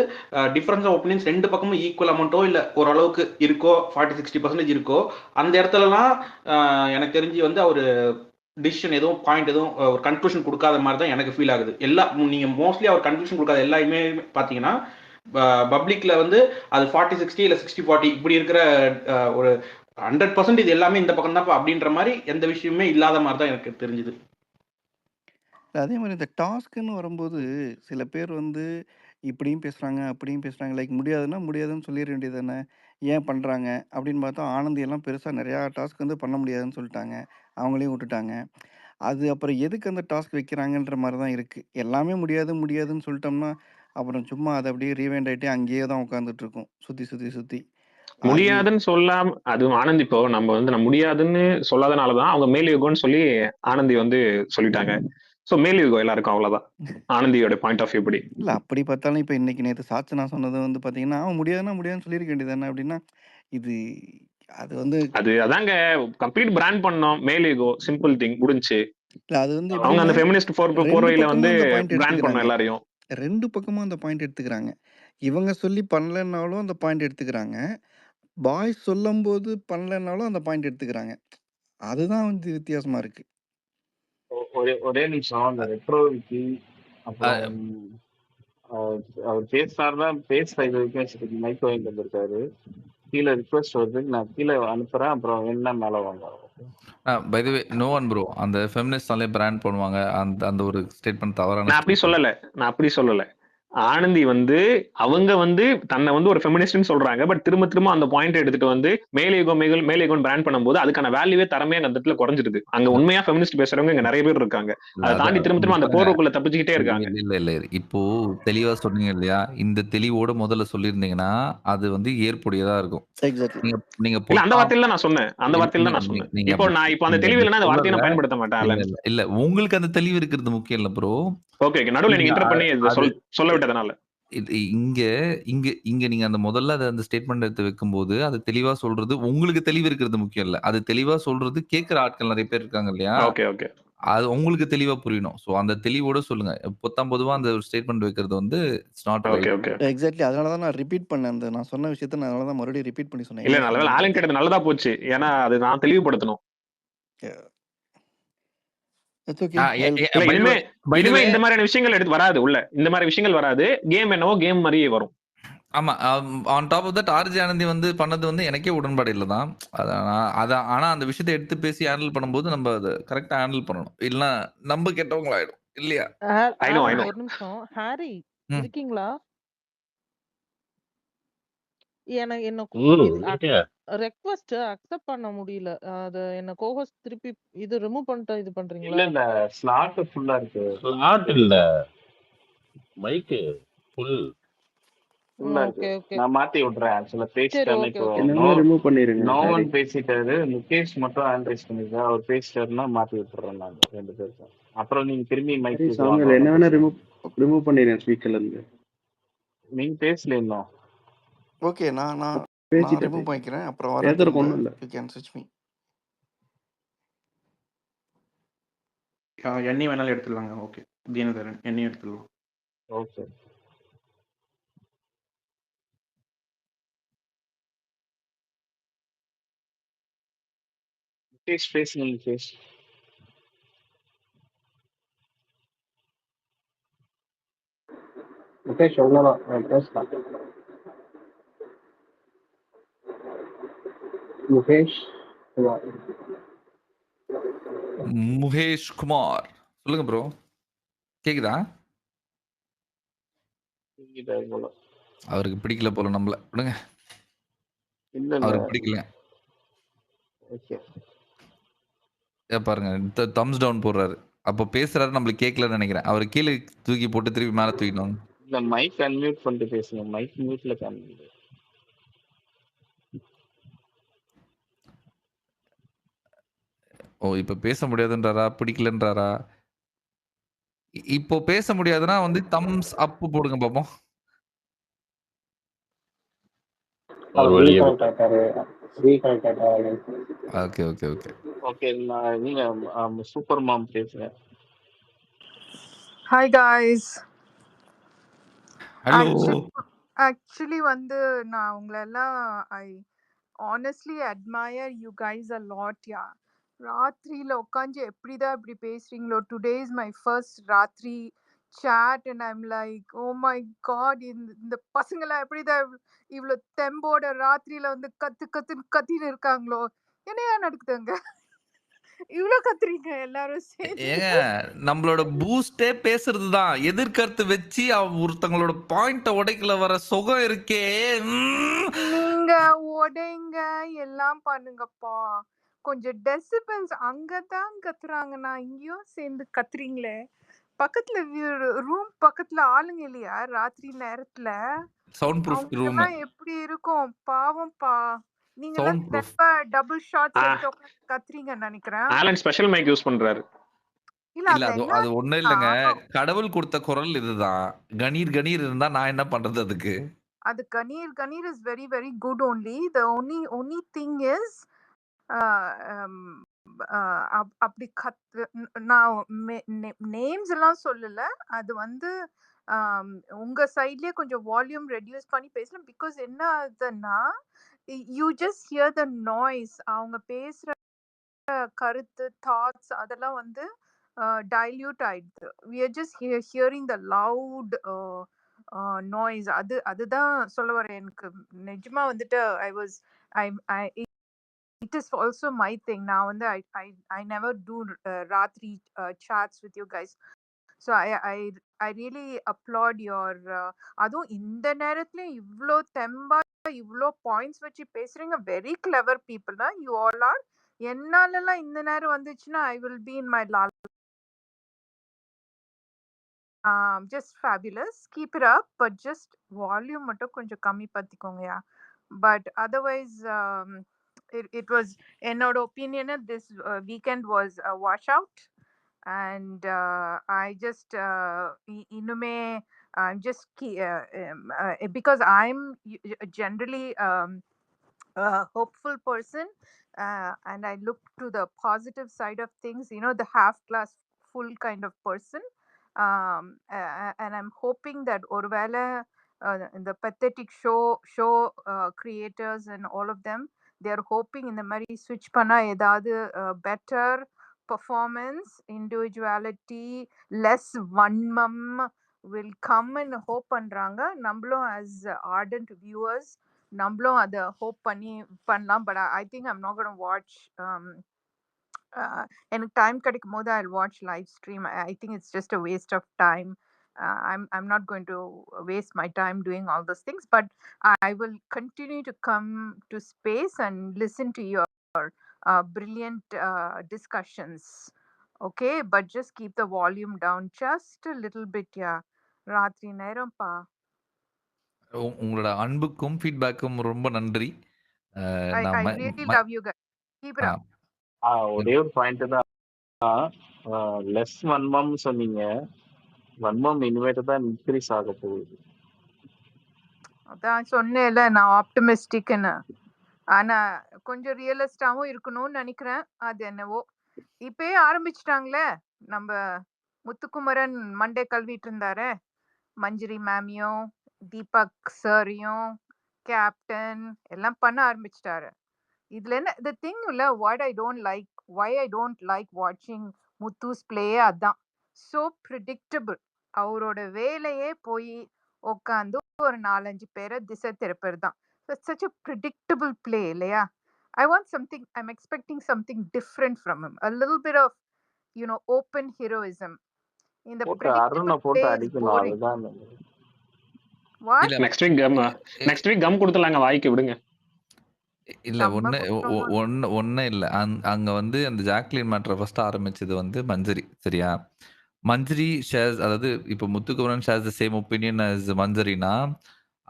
டிஃபரன்ஸ் ஆஃப் ஒப்பீனியன்ஸ் 2 பக்கமும் ஈக்குவல் அமௌண்ட்டோ இல்ல ஓரளவுக்கு இருக்கோ, 40, 60% இருக்கோ, அந்த இடத்துலலாம் எனக்கு தெரிஞ்சு வந்து அவரு டிசிஷன் எதுவும் பாயிண்ட் எதுவும் ஒரு கன்க்ளூஷன் குடுக்காத மாரி தான் எனக்கு ஃபீல் ஆகுது. நீங்க மோஸ்ட்லி அவர் கன்க்ளூஷன் குடுக்காத எல்லாமே பார்த்தீங்கன்னா, பப்ளிக்ல வந்து அது 40, 60 இல்ல 60, 40 இப்படி இருக்கிற ஒரு 100% இது எல்லாமே இந்த பக்கம் தான்ப்பா அப்படின்ற மாரி எந்த விஷயமுமே இல்லாத மாரி தான் எனக்கு தெரிஞ்சுது. அதே மாரி இந்த டாஸ்க்குன்னு வரும்போது, சில பேர் வந்து இப்படியும் பேசுறாங்க, அப்படியும் பேசுறாங்க. லைக் முடியாதுன்னா, முடியாதுன்னு சொல்லிற வேண்டியது தானே. ஏன் பண்றாங்க? அப்படின்னு பார்த்தா, ஆனந்தி எல்லாம் பெருசா நெறையா டாஸ்க் வந்து பண்ண முடியாதுன்னு சொல்ட்டாங்க. அவங்களையும் விட்டுட்டாங்க. அது அப்புறம் எதுக்கு அந்த டாஸ்க் வைக்கிறாங்கன்ற மாரி தான் இருக்கு. எல்லாமே முடியாது, முடியாதுன்னு சொல்ட்டோம்னா, அப்புறம் சும்மா அது அப்படியே ரீவைண்ட் ஆயிட்டே அங்கேயே தான் உட்காந்துட்டு இருக்கும். சுத்தி, சுத்தி, சுத்தி. அது முடியாதுன்னு சொல்லாம அது ஆனந்த் இப்போ நம்ம வந்து நான் முடியாதுன்னு சொல்லாதனால தான் அவங்க மேல் யுகம்னு சொல்லி ஆனந்தி வந்து சொல்லிட்டாங்க. ஸோ மேல் யுகம் எல்லாருக்கும் அவ்வளவுதான். ஆனந்தியோட பாயிண்ட் ஆஃப் வியூ படி. இல்ல அப்படி பார்த்தாலும் இப்ப இன்னைக்கு நேத்து சாச்சனா சொன்னது வந்து பார்த்தீங்கன்னா, அவன் முடியாதுன்னா முடியாதுன்னு சொல்லியிருக்க வேண்டியது தானே அப்படின்னா, இது அது வந்து அது அதாங்க கம்ப்ளீட் பிராண்ட் பண்ணோம். மேல் யுகோ சிம்பிள் திங் முடிஞ்சுச்சு. இல்ல அது வந்து அவங்க எப்படின்னா, அந்த ஃபெமினிஸ்ட் 2 போர்வையில வந்து பக்கமும் அந்த பாயிண்ட் பிராண்ட் பண்ணோம் எடுத்துக்கிறாங்க. எல்லாரையும். 2 பக்கமும் அந்த பாயிண்ட் எடுத்துக்கிறாங்க. இவங்க சொல்லி பண்ணலன்னாலும் அந்த பாயிண்ட் எடுத்துக்கிறாங்க. பாய்ஸ் சொல்லும்போது பண்ணலன்னாலும் அந்த பாயிண்ட் எடுத்துக்கிறாங்க. அதுதான் வந்து வித்தியாசமா இருக்கு. ஒரே ஒரே நிமிஷம் அந்த ரெட்ரோவிக்கி அப்புறம் அ அவர் பேசினாருன்னா பேச இது வரைக்கும் மைக் வாங்கிட்டு வந்திருக்காரு. கீழே ரிக்வெஸ்ட் வருது, நான் கீழே அனுப்புறேன். அப்புறம் என்ன மேல வாங்க. By the way no one bro. அந்த ஃபெமினிஸ்ட்னாலே பிராண்ட் பண்ணுவாங்க. அந்த அந்த ஒரு ஸ்டேட்மெண்ட் தவறான நான் அப்படி ஸ்டேட்மெண்ட். சொல்லல. நான் அப்படி சொல்லல. ஆனந்தி வந்து அவங்க வந்து தன்னை வந்து ஒரு ஃபெமினிஸ்ட்னு சொல்றாங்க. பட் திரும்ப திரும்ப அந்த பாயிண்ட் எடுத்துட்டு வந்து மேலேகோன் பிராண்ட் பண்ணும்போது அதுக்கான வேல்யூவே தரமே அந்த இடத்துல குறைஞ்சிருது. அங்க இல்ல உண்மையா ஃபெமினிஸ்ட் பேசுறவங்க இங்க நிறைய பேர் இருக்காங்க. இல்ல அதை அது தாண்டி திரும்ப இங்க திரும்ப அந்த பாருங்க. போர்வைக்குள்ள தப்பிச்சுக்கிட்டே இருக்காங்க. இல்ல இப்போ தெளிவா சொன்னீங்க இல்லையா? இந்த தெளிவோட முதல்ல சொல்லியிருந்தீங்கன்னா அது வந்து ஏற்புடையதா இருக்கும். எக்ஸாக்ட்லி. நீங்க நீங்க இல்ல அந்த பொத்தாம் வார்த்தையில தான் நான் சொன்னேன். அந்த வார்த்தையில தான் நான் சொன்னேன். நீங்க இப்போ அப்படி நான் இப்போ அந்த நீங்க தெளிவு அப்படி இல்லைன்னா அந்த வார்த்தையை சொல்லல. நான் பயன்படுத்த மாட்டேன். இல்ல ஆலன். இல்ல இல்ல உங்களுக்கு அந்த தெளிவு இருக்கிறது முக்கியம் இல்ல ப்ரோ. ஓகே ஓகே நடுவில் நீங்க நீங்க இன்டர் பண்ணி இதை அது சொல்ல விட்டதனால. இங்க இங்க இங்க நீங்க அந்த முதல்ல அந்த ஸ்டேட்மெண்ட் எடுத்து வைக்கும்போது அது தெளிவா சொல்றது உங்களுக்கு தெளிவு இருக்கிறது முக்கியம் இல்ல. அது தெளிவா சொல்றது கேட்கிற ஆட்கள் நிறைய பேர் இருக்காங்க இல்லையா? ஓகே ஓகே அது உங்களுக்கு தெளிவா புரியணும். சோ அந்த தெளிவோட சொல்லுங்க. பொதுவா அந்த ஒரு ஸ்டேட்மெண்ட் வைக்கிறது வந்து it's not okay right. Okay exactly. அதனால தான் நான் ரிப்பீட் பண்ணேன். அந்த நான் சொன்ன விஷயத்த நான் அதனால தான் மறுபடியும் ரிப்பீட் பண்ணி சொன்னேன். இல்ல என்ன நல்ல வேலை ஆலன் என்னன்றது. கேட்டது நல்லதா போச்சு. ஏன்னா அது நான் தெளிவுபடுத்தணும். It's okay. இல்ல பை தி வே இனிமே இந்த மாதிரியான விஷயங்கள் எடுத்து வராது உள்ள. இந்த மாதிரி விஷயங்கள் வராது. கேம் என்னவோ கேம் மாதிரியே வரும். ஆமா. On top of that RJ Ananthi வந்து பண்ணது வந்து எனக்கே உடன்பாடு இல்ல தான். ஆனா அந்த விஷயத்தை எடுத்து பேசி ஹேண்டில் பண்ணும்போது நம்ம அதை கரெக்டா ஹேண்டில் பண்ணணும். இல்லைன்னா நம்ம கெட்டவங்களாயிடும் இல்லையா? ஐ நோ ஆலன் ஒரு நிமிஷம். ஹாரி ம். இருக்கீங்களா? என்ன இருக்கேன். ரெக்வெஸ்ட் அக்செப்ட் பண்ண முடியல. அது என்ன கோஹோஸ்ட் திருப்பி இது ரிமூவ் பண்ணிட்டு இது இல்ல பண்றீங்களா? இல்ல ஸ்லாட் ஃபுல்லா இருக்கு. ஸ்லாட் இல்ல மைக்கு ஃபுல். ஃபுல்லா இருக்கு. ஓகே ஓகே நான் மாத்தி விடுறேன். ஆக்சுவலா சரி பேசிட்டாருன்னா ஓகே இப்போ ஓகே என்னன்னா ரிமூவ் பண்ணிருங்க நோவன் ஹாரி. பேசிட்டாரு, முகேஷ் மட்டும் ஹேண்ட் ரைஸ் பண்ணிருக்காரு. அவர் பேசிட்டாருன்னா மாத்தி விட்டுறேன் நான் 2 பேருக்கும். அப்புறம் நீங்க திரும்பி மைக் ஹாரி இது வாங்க சாமியால் என்ன வேணாம் வேணா பேசுங்க. ரிமூவ் பண்ணிடுறேன் ஸ்பீக்கர்ல இருந்து. நீங்க பேசல இன்னும். ஓகே. நான் நான் நான் பேசிட்டேன் ரிமூவ் பண்ணிக்கிறேன். அப்புறம் வரேன் பேசுறதுக்கு திரும்ப. ஒன்றும் இல்லை. யூ கேன் ஸ்விட்ச் மீ. எண்ணி வேணாலும் எடுத்துடலாங்க. ஓகே தீனதரன் எண்ணி எடுத்துடலாம். ஓகே. முகேஷ் பேசுங்க முகேஷ். முகேஷ் உங்களதான் பேசலாம். முகேஷ் குமார். முகேஷ் குமார் சொல்லுங்க ப்ரோ. கேக்குதா? தூங்கிட்டாரு போல. அவருக்கு பிடிக்கல போல நம்மள. விடுங்க. இல்ல இல்ல. அவருக்கு பிடிக்கல. ஓகே. பாருங்க தம்ஸ் டவுன் போடுறாரு. அப்போ பேசுறாரு நம்மளுக்கு கேட்கலன்னு நினைக்கிறேன். அவர் கீழே தூக்கி போட்டு திருப்பி மேல தூக்கினோம். இல்ல மைக் அன்மியூட் பண்ணிட்டு பேசுங்க. மைக் மியூட்ல காமிக்குது. ஓ இப்ப பேச முடியாதுன்றாரா? பிடிக்கலன்றாரா? இப்போ பேச முடியாதுன்னா வந்து தம்ஸ் அப் போடுங்க பாப்போம். அவர் வெளியே ரீகனெக்ட் ஆயிட்டாரு. ரீகனெக்ட் ஆயிட்டாரு. Okay okay okay. ஓகே நீங்க சூப்பர் மாம் பேசுங்க. Hi guys. ஹலோ. Actually வந்து நான் உங்களெல்லாம் I honestly admire you guys a lot. Yeah. ராத்திரியில உட்காந்து எப்படிதான் இப்படி பேசுறீங்களோ. Today is my first ராத்திரி chat and I'm like, oh my god, இந்த பசங்களாம் எப்படிதான் இவ்வளோ தெம்போட ராத்திரியில வந்து கத்தின்னு இருக்காங்களோ. என்னையா நடக்குதுங்க? இவ்வளோ கத்துறீங்க எல்லாரும் சேர்ந்து. ஏங்க நம்மளோட பூஸ்டே பேசுறது தான். எதிர்கருத்து வச்சு ஒருத்தங்களோட பாயிண்ட உடைக்கல வர சுகம் இருக்கே. நீங்க உடைங்க எல்லாம் பண்ணுங்கப்பா. கொஞ்சம் டெசிபல்ஸ் அங்கதான் கத்துறாங்கன்னா இங்கேயும் சேர்ந்து கத்துறீங்களே. பக்கத்துல ரூம் பக்கத்துல ஆளுங்க இல்லையா ராத்திரி நேரத்துல? Sound proof room. அவங்கெல்லாம் எப்படி இருக்கும் பாவம்பா. நீங்க எல்லாம் சவுண்ட் ப்ரூஃப். டபுள் ஷாட்ஸ் எடுத்து உட்காந்து கத்துறீங்கன்னு நினைக்கிறேன். ஆலன் ஸ்பெஷல் மைக் யூஸ் பண்றாரு. இல்ல இல்ல அது அது ஒண்ணும் இல்லைங்க. என்ன கடவுள் கொடுத்த குரல் இதுதான். கணீர் கணீர் இருந்தா நான் என்ன பண்றது அதுக்கு? அது கணீர் is very very good only. The only thing is அப்படி நான் நேம்ஸ் எல்லாம் சொல்லல. அது வந்து உங்க சைட்லயே கொஞ்சம் வால்யூம் ரெடியூஸ் பண்ணி பேசலாம். பிகாஸ் என்ன ஆகுதுன்னா you just here the noise. அவங்க பேசுற கருத்து தாட்ஸ் அதெல்லாம் வந்து டைல்யூட் ஆயிடுது. we are just hearing the loud noise. அதுதான் சொல்ல வரேன். எனக்கு நிஜமா வந்துட்டு I it is also my thing. நான் வந்து I never do ராத்திரி chats with you guys. So I really applaud your அதுவும் இந்த நேரத்துல இவ்வளோ தெம்பா இவ்வளோ பாயிண்ட்ஸ் வச்சு பேசுறீங்க. வெரி கிளவர் பீப்புள் தான் யூ ஆல் ஆர். என்னாலலாம் இந்த நேரம் வந்துச்சுன்னா I will be in my Lal. Just fabulous. Keep it up, but just volume மட்டும் கொஞ்சம் கம்மி படுத்திக்கோங்கயா. But otherwise, it was என்னோட opinion this weekend was a washout, and I just இன்னுமே I'm just because I'm generally a hopeful person, and I look to the positive side of things, you know, the half glass full kind of person. And I'm hoping that orvala the pathetic show creators and all of them, they are hoping in the mari switch panna edadu better performance, individuality, less vanmam will come and hope பண்றாங்க. நம்மளும் as ardent viewers நம்மளும் அதை hope பண்ணலாம். But I think I'm not gonna watch. எனக்கு time கிடைக்கும் போது I watch live stream. I think it's just a waste of time. I'm not going to waste my time doing all those things, but I will continue to come to space and listen to your brilliant discussions. Okay, but just keep the volume down just a little bit. Yeah, ராத்திரி நேரம் பா. உங்களோட அன்புக்கும் ஃபீட்பேக்கும் ரொம்ப நன்றி. I really love you guys. Keep it up. ஒரே ஒரு point தான், லெஸ் வன்மம் சொன்னீங்க. வன்மம் இனிமேட்டு தான் இன்க்ரீஸ் ஆக போகுது. அதான் சொன்னேன்ல நான் ஆப்டிமிஸ்டிக்னு. ஆனா கொஞ்சம் ரியலிஸ்டாவும் இருக்கணும்னு நினைக்கிறேன். அது என்னவோ இப்பயே ஆரம்பிச்சிட்டாங்களே. நம்ம முத்துக்குமரன் மண்டே கல்விட்டு இருந்தாரே, மஞ்சரி மேமியும் தீபக் சாரியும் கேப்டன் எல்லாம் பண்ண ஆரம்பிச்சிட்டாரு. இதுல என்ன the thing இல்ல, why I don't like watching Muthu's play அதான் so predictable. அவரோட வேலையே போய் உட்காந்து ஒரு 4-5 பேரை திசை திருப்பது தான். such a predictable play இல்லையா? I want something, I'm expecting something different from him, a little bit of, you know, open heroism. In the Arunai predictable போட்டு play is அடிக்கணும், boring. அதுதான். What? இல்ல நெக்ஸ்ட் வீக் கம் கொடுத்துலாங்க, வாய்க்கு விடுங்க. இல்ல ஒண்ணு இல்ல. அங்க வந்து அந்த ஜாக்லின் மேட்டரை ஃபர்ஸ்ட் ஆரம்பிச்சது வந்து மஞ்சரி, சரியா? மஞ்சரி ஷேர்ஸ், அதாவது இப்போ Muthukumaran shares the same opinion as மஞ்சரினா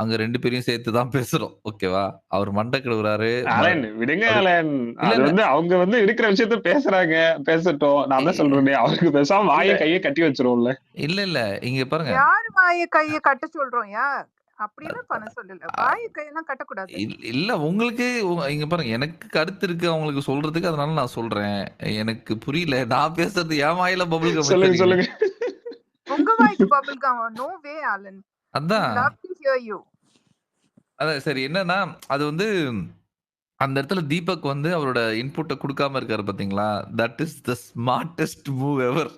அங்க 2 பேரையும் சேர்த்து தான் பேசுறோம். ஓகேவா? அவர் மண்டை கிடுறாரு. அலன் விடுங்க அலன். அது வந்து அவங்க வந்து இருக்கிற விஷயத்த பேசுறாங்க, பேசட்டும். நான் தான் சொல்றேன், அவருக்கு பேசாம வாயை கையை கட்டி வச்சிருவோம்ல. இல்ல இங்க பாருங்க, யார் வாயை கையை கட்ட சொல்றோம்? யார் அப்படியெல்லாம் பண்ண சொல்லல. வாயை கையெல்லாம் கட்டக்கூடாது. இல்ல உங்களுக்கு இங்க பாருங்க, எனக்கு கருத்து இருக்கு அவங்களுக்கு சொல்றதுக்கு, அதனால நான் சொல்றேன். எனக்கு புரியல, நான் பேசுறது என் வாயில பபிள் கம் சொல்லுங்க. உங்க வாய்க்கு bubble gum? No way Alan. அதான் love to hear you. அதான் சரி. என்னன்னா அது வந்து அந்த இடத்துல தீபக் வந்து அவரோட இன்புட்டை கொடுக்காம இருக்காரு பாத்தீங்களா? That is the smartest move ever.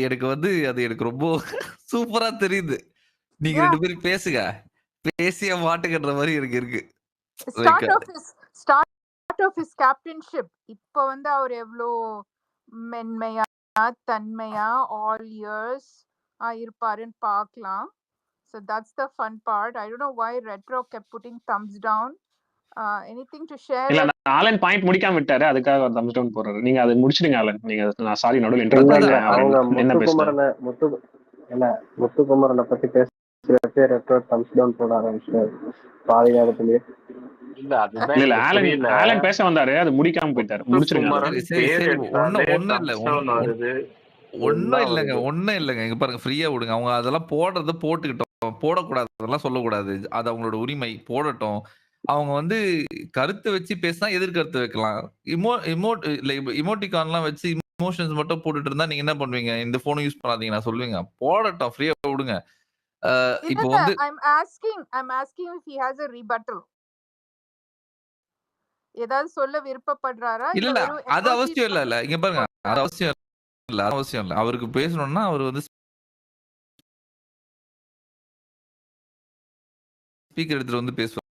எனக்கு வந்து அது எனக்கு ரொம்ப சூப்பரா தெரியுது. நீங்க 2 பேரும் பேசுங்க, பேசிய மாட்டுக்கிற மாதிரி எனக்கு இருக்கு. Start of his captainship. இப்போ வந்து அவர் எவ்வளோ மென்மையா தன்மையா ஆல் இயர்ஸ் இருப்பாருன்னு பார்க்கலாம். So that's the fun part. I don't know why Retro kept putting thumbs down. Anything to share? இல்ல ஆலன் பாயிண்ட் முடிக்காம விட்டாரு, அதுக்காக ஒரு thumbs down போறாரு. நீங்க அதை முடிச்சிடுங்க ஆலன். நீங்க நான் சாரி நடுவுல இன்டரப்ட் பண்ணிட்டேன். அவங்க முத்துக்குமரனை பத்தி பேசுறப்ப ரெட்ரோ thumbs down போட ஆரம்பிச்சாரு பாதி நேரத்திலேயே. இல்ல ஆலன் பேச வந்தாரு, அது முடிக்காம போயிட்டாரு. முடிச்சிருங்க. ஒன்னும் இல்லைங்க. இங்க பாருங்க, ஃப்ரீயா விடுங்க. அவங்க அதெல்லாம் போடுறத போட்டுக்கிட்டோம், போடக்கூடாது அதெல்லாம் சொல்லக்கூடாது. அது அவங்களோட உரிமை, போடட்டும். அவங்க வந்து கருத்தை வச்சு பேசினா எதிர்கருத்து வைக்கலாம். இமோட்டிகான்லாம் வச்சு இமோஷன்ஸ் மட்டும் போட்டுட்டு இருந்தா நீங்க என்ன பண்ணுவீங்க? இந்த போனும் யூஸ் பண்ணாதீங்க நான் சொல்லுவீங்க. போடட்டும், ஃப்ரீயா விடுங்க. இப்போ வந்து I'm asking if he has a rebuttal. ஏதாவது சொல்ல விருப்பப்படுறாரா? இல்ல அது அவசியம் இல்ல. இங்க பாருங்க, அது அவசியம் இல்ல. அவருக்கு பேசணும்னா அவர் வந்து ஸ்பீக்கர் எடுத்துட்டு வந்து பேசுவார்.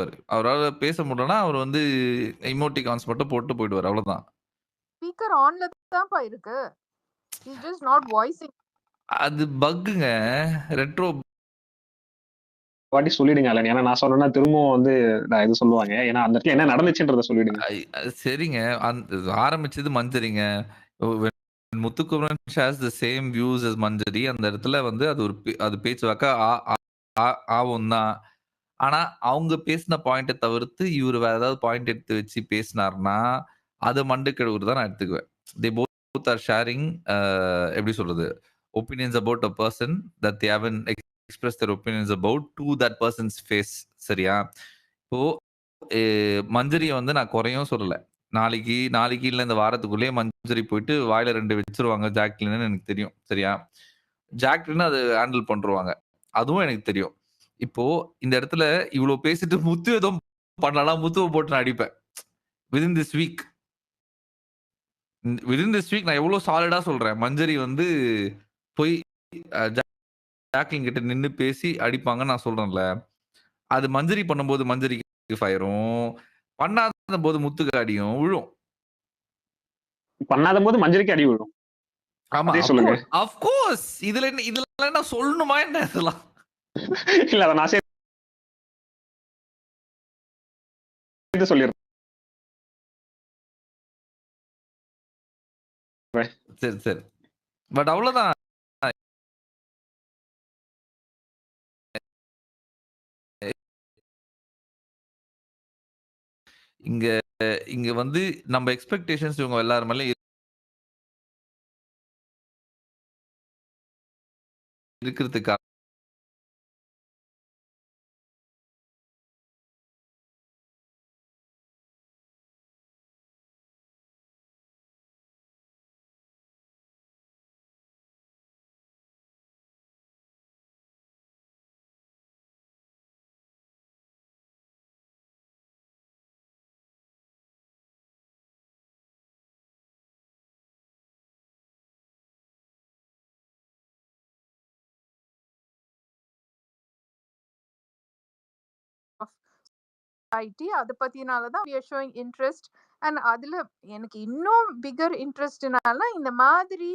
இருப்பாரு. அவரால பேச முடியலன்னா, அவர் வந்து இமோட்டிகான்ஸ் மட்டும் போட்டு போயிடுவாரு. அவ்வளவுதான். ஸ்பீக்கர் ஆன்ல தான்ப்பா இருக்கு. He's just not voicing. அது பக்குங்க. ரெட்ரோ வாட்டி சொல்லிடுங்க அலன். ஏன்னா நான் சொன்னேன்னா திரும்பவும் வந்து நான் இது சொல்லுவாங்க. ஏன்னா அந்த இடத்துல என்ன நடந்துச்சுன்றத சொல்லிடுங்க. சரிங்க. ஆரம்பிச்சது மஞ்சரிங்க. Muthukumaran shares the same views as Manjari. அந்த இடத்துல வந்து அது ஒரு அது பேச்சு வாக்கா ஆவும் தான். ஆனா அவங்க பேசின பாயிண்ட்டை தவிர்த்து இவர் வேற ஏதாவது பாயிண்ட் எடுத்து வச்சு பேசினார்னா அது மண்டு கழுவுறது தான் நான் எடுத்துக்குவேன். தே போத் ஆர் ஷேரிங் எப்படி சொல்றது opinions about a person that they haven't express their opinions about to that persons face. சரியா? இப்போ மஞ்சரியை வந்து நான் குறையும் சொல்லல. நாளைக்கு இல்ல இந்த வாரத்துக்குள்ளேயே மஞ்சரி போயிட்டு வாயில 2 வச்சிருவாங்க ஜாக்லின்னு எனக்கு தெரியும். சரியா? ஜாக்லின் அதை ஹேண்டில் பண்ருவாங்க. அதுவும் எனக்கு தெரியும். இப்போ இந்த இடத்துல இவ்வளவு பேசிட்டு முத்து ஏதோ பண்ணலாம், முத்துவை போட்டு நான் அடிப்பேன். விதின் திஸ் வீக் நான் எவ்வளவு சாலிடா சொல்றேன். மஞ்சரி வந்து போய் ஜாக்லின் கிட்ட நின்னு பேசி அடிப்பாங்கன்னு நான் சொல்றேன்ல. அது மஞ்சரி பண்ணும்போது மஞ்சரிக்கு ஃபயரும், பண்ணாத போது முத்துக்கு அடியும் விழும். பண்ணாத போது மஞ்சரிக்கு அடி விழும். ஆமா, அதே சொல்லுங்க. Of course. இதுல என்ன சொல்லணுமா என்ன இதெல்லாம்? இல்ல அத நான் சேர்த்து சொல்லிடுறேன். சரி. பட் அவ்வளவுதான். இங்க வந்து நம்ம எக்ஸ்பெக்டேஷன்ஸ் இவங்க எல்லாரும் மேல இருக்கிறதுக்காக ஐடி அதை பத்தினால தான் we are showing interest. and அதுல எனக்கு இன்னும் பிகர் இன்ட்ரெஸ்ட்னால இந்த மாதிரி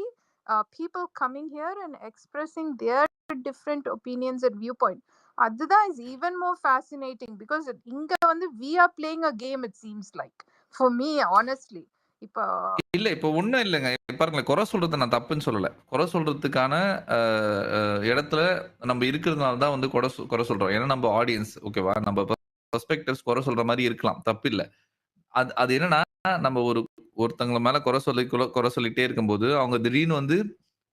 people coming here and expressing their different opinions and viewpoint. அதுதான் is even more fascinating because இங்க வந்து we are playing a game, it seems like for me honestly. இப்போ ஒண்ணும் இல்லைங்க. பாருங்களேன், குறை சொல்றது நான் தப்புன்னு சொல்லல. குறை சொல்றதுக்கான இடத்துல நம்ம இருக்கிறதுனால தான் வந்து குறை சொல்றோம். ஏன்னா நம்ம ஆடியன்ஸ், ஓகேவா, நம்ம பெர்ஸ்பெக்டிவ்ஸ் குறை சொல்ற மாதிரி இருக்கலாம், தப்பு இல்ல. அது என்னன்னா நம்ம ஒருத்தவங்க மேல குறை சொல்லிட்டே இருக்கும்போது அவங்க திடீர்னு வந்து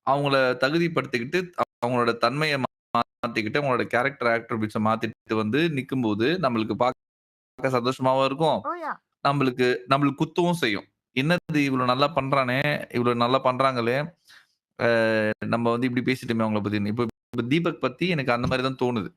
அவங்கள தகுதிப்படுத்திக்கிட்டு அவங்களோட தன்மையை மாத்திக்கிட்டு அவங்களோட கேரக்டர் ஆட்ரிபியூட்ஸை மாத்திட்டு வந்து நிக்கும்போது நம்மளுக்கு பார்க்க சந்தோஷமாவும் இருக்கும், நம்மளுக்கு குத்தவும் செய்யும். என்னது இவ்வளவு நல்லா பண்றானே, இவ்வளவு நல்லா பண்றாங்களே, நம்ம வந்து இப்படி பேசிட்டோமே அவங்கள பத்தி. இப்ப தீபக் பத்தி எனக்கு அந்த மாதிரி தான் தோணுது.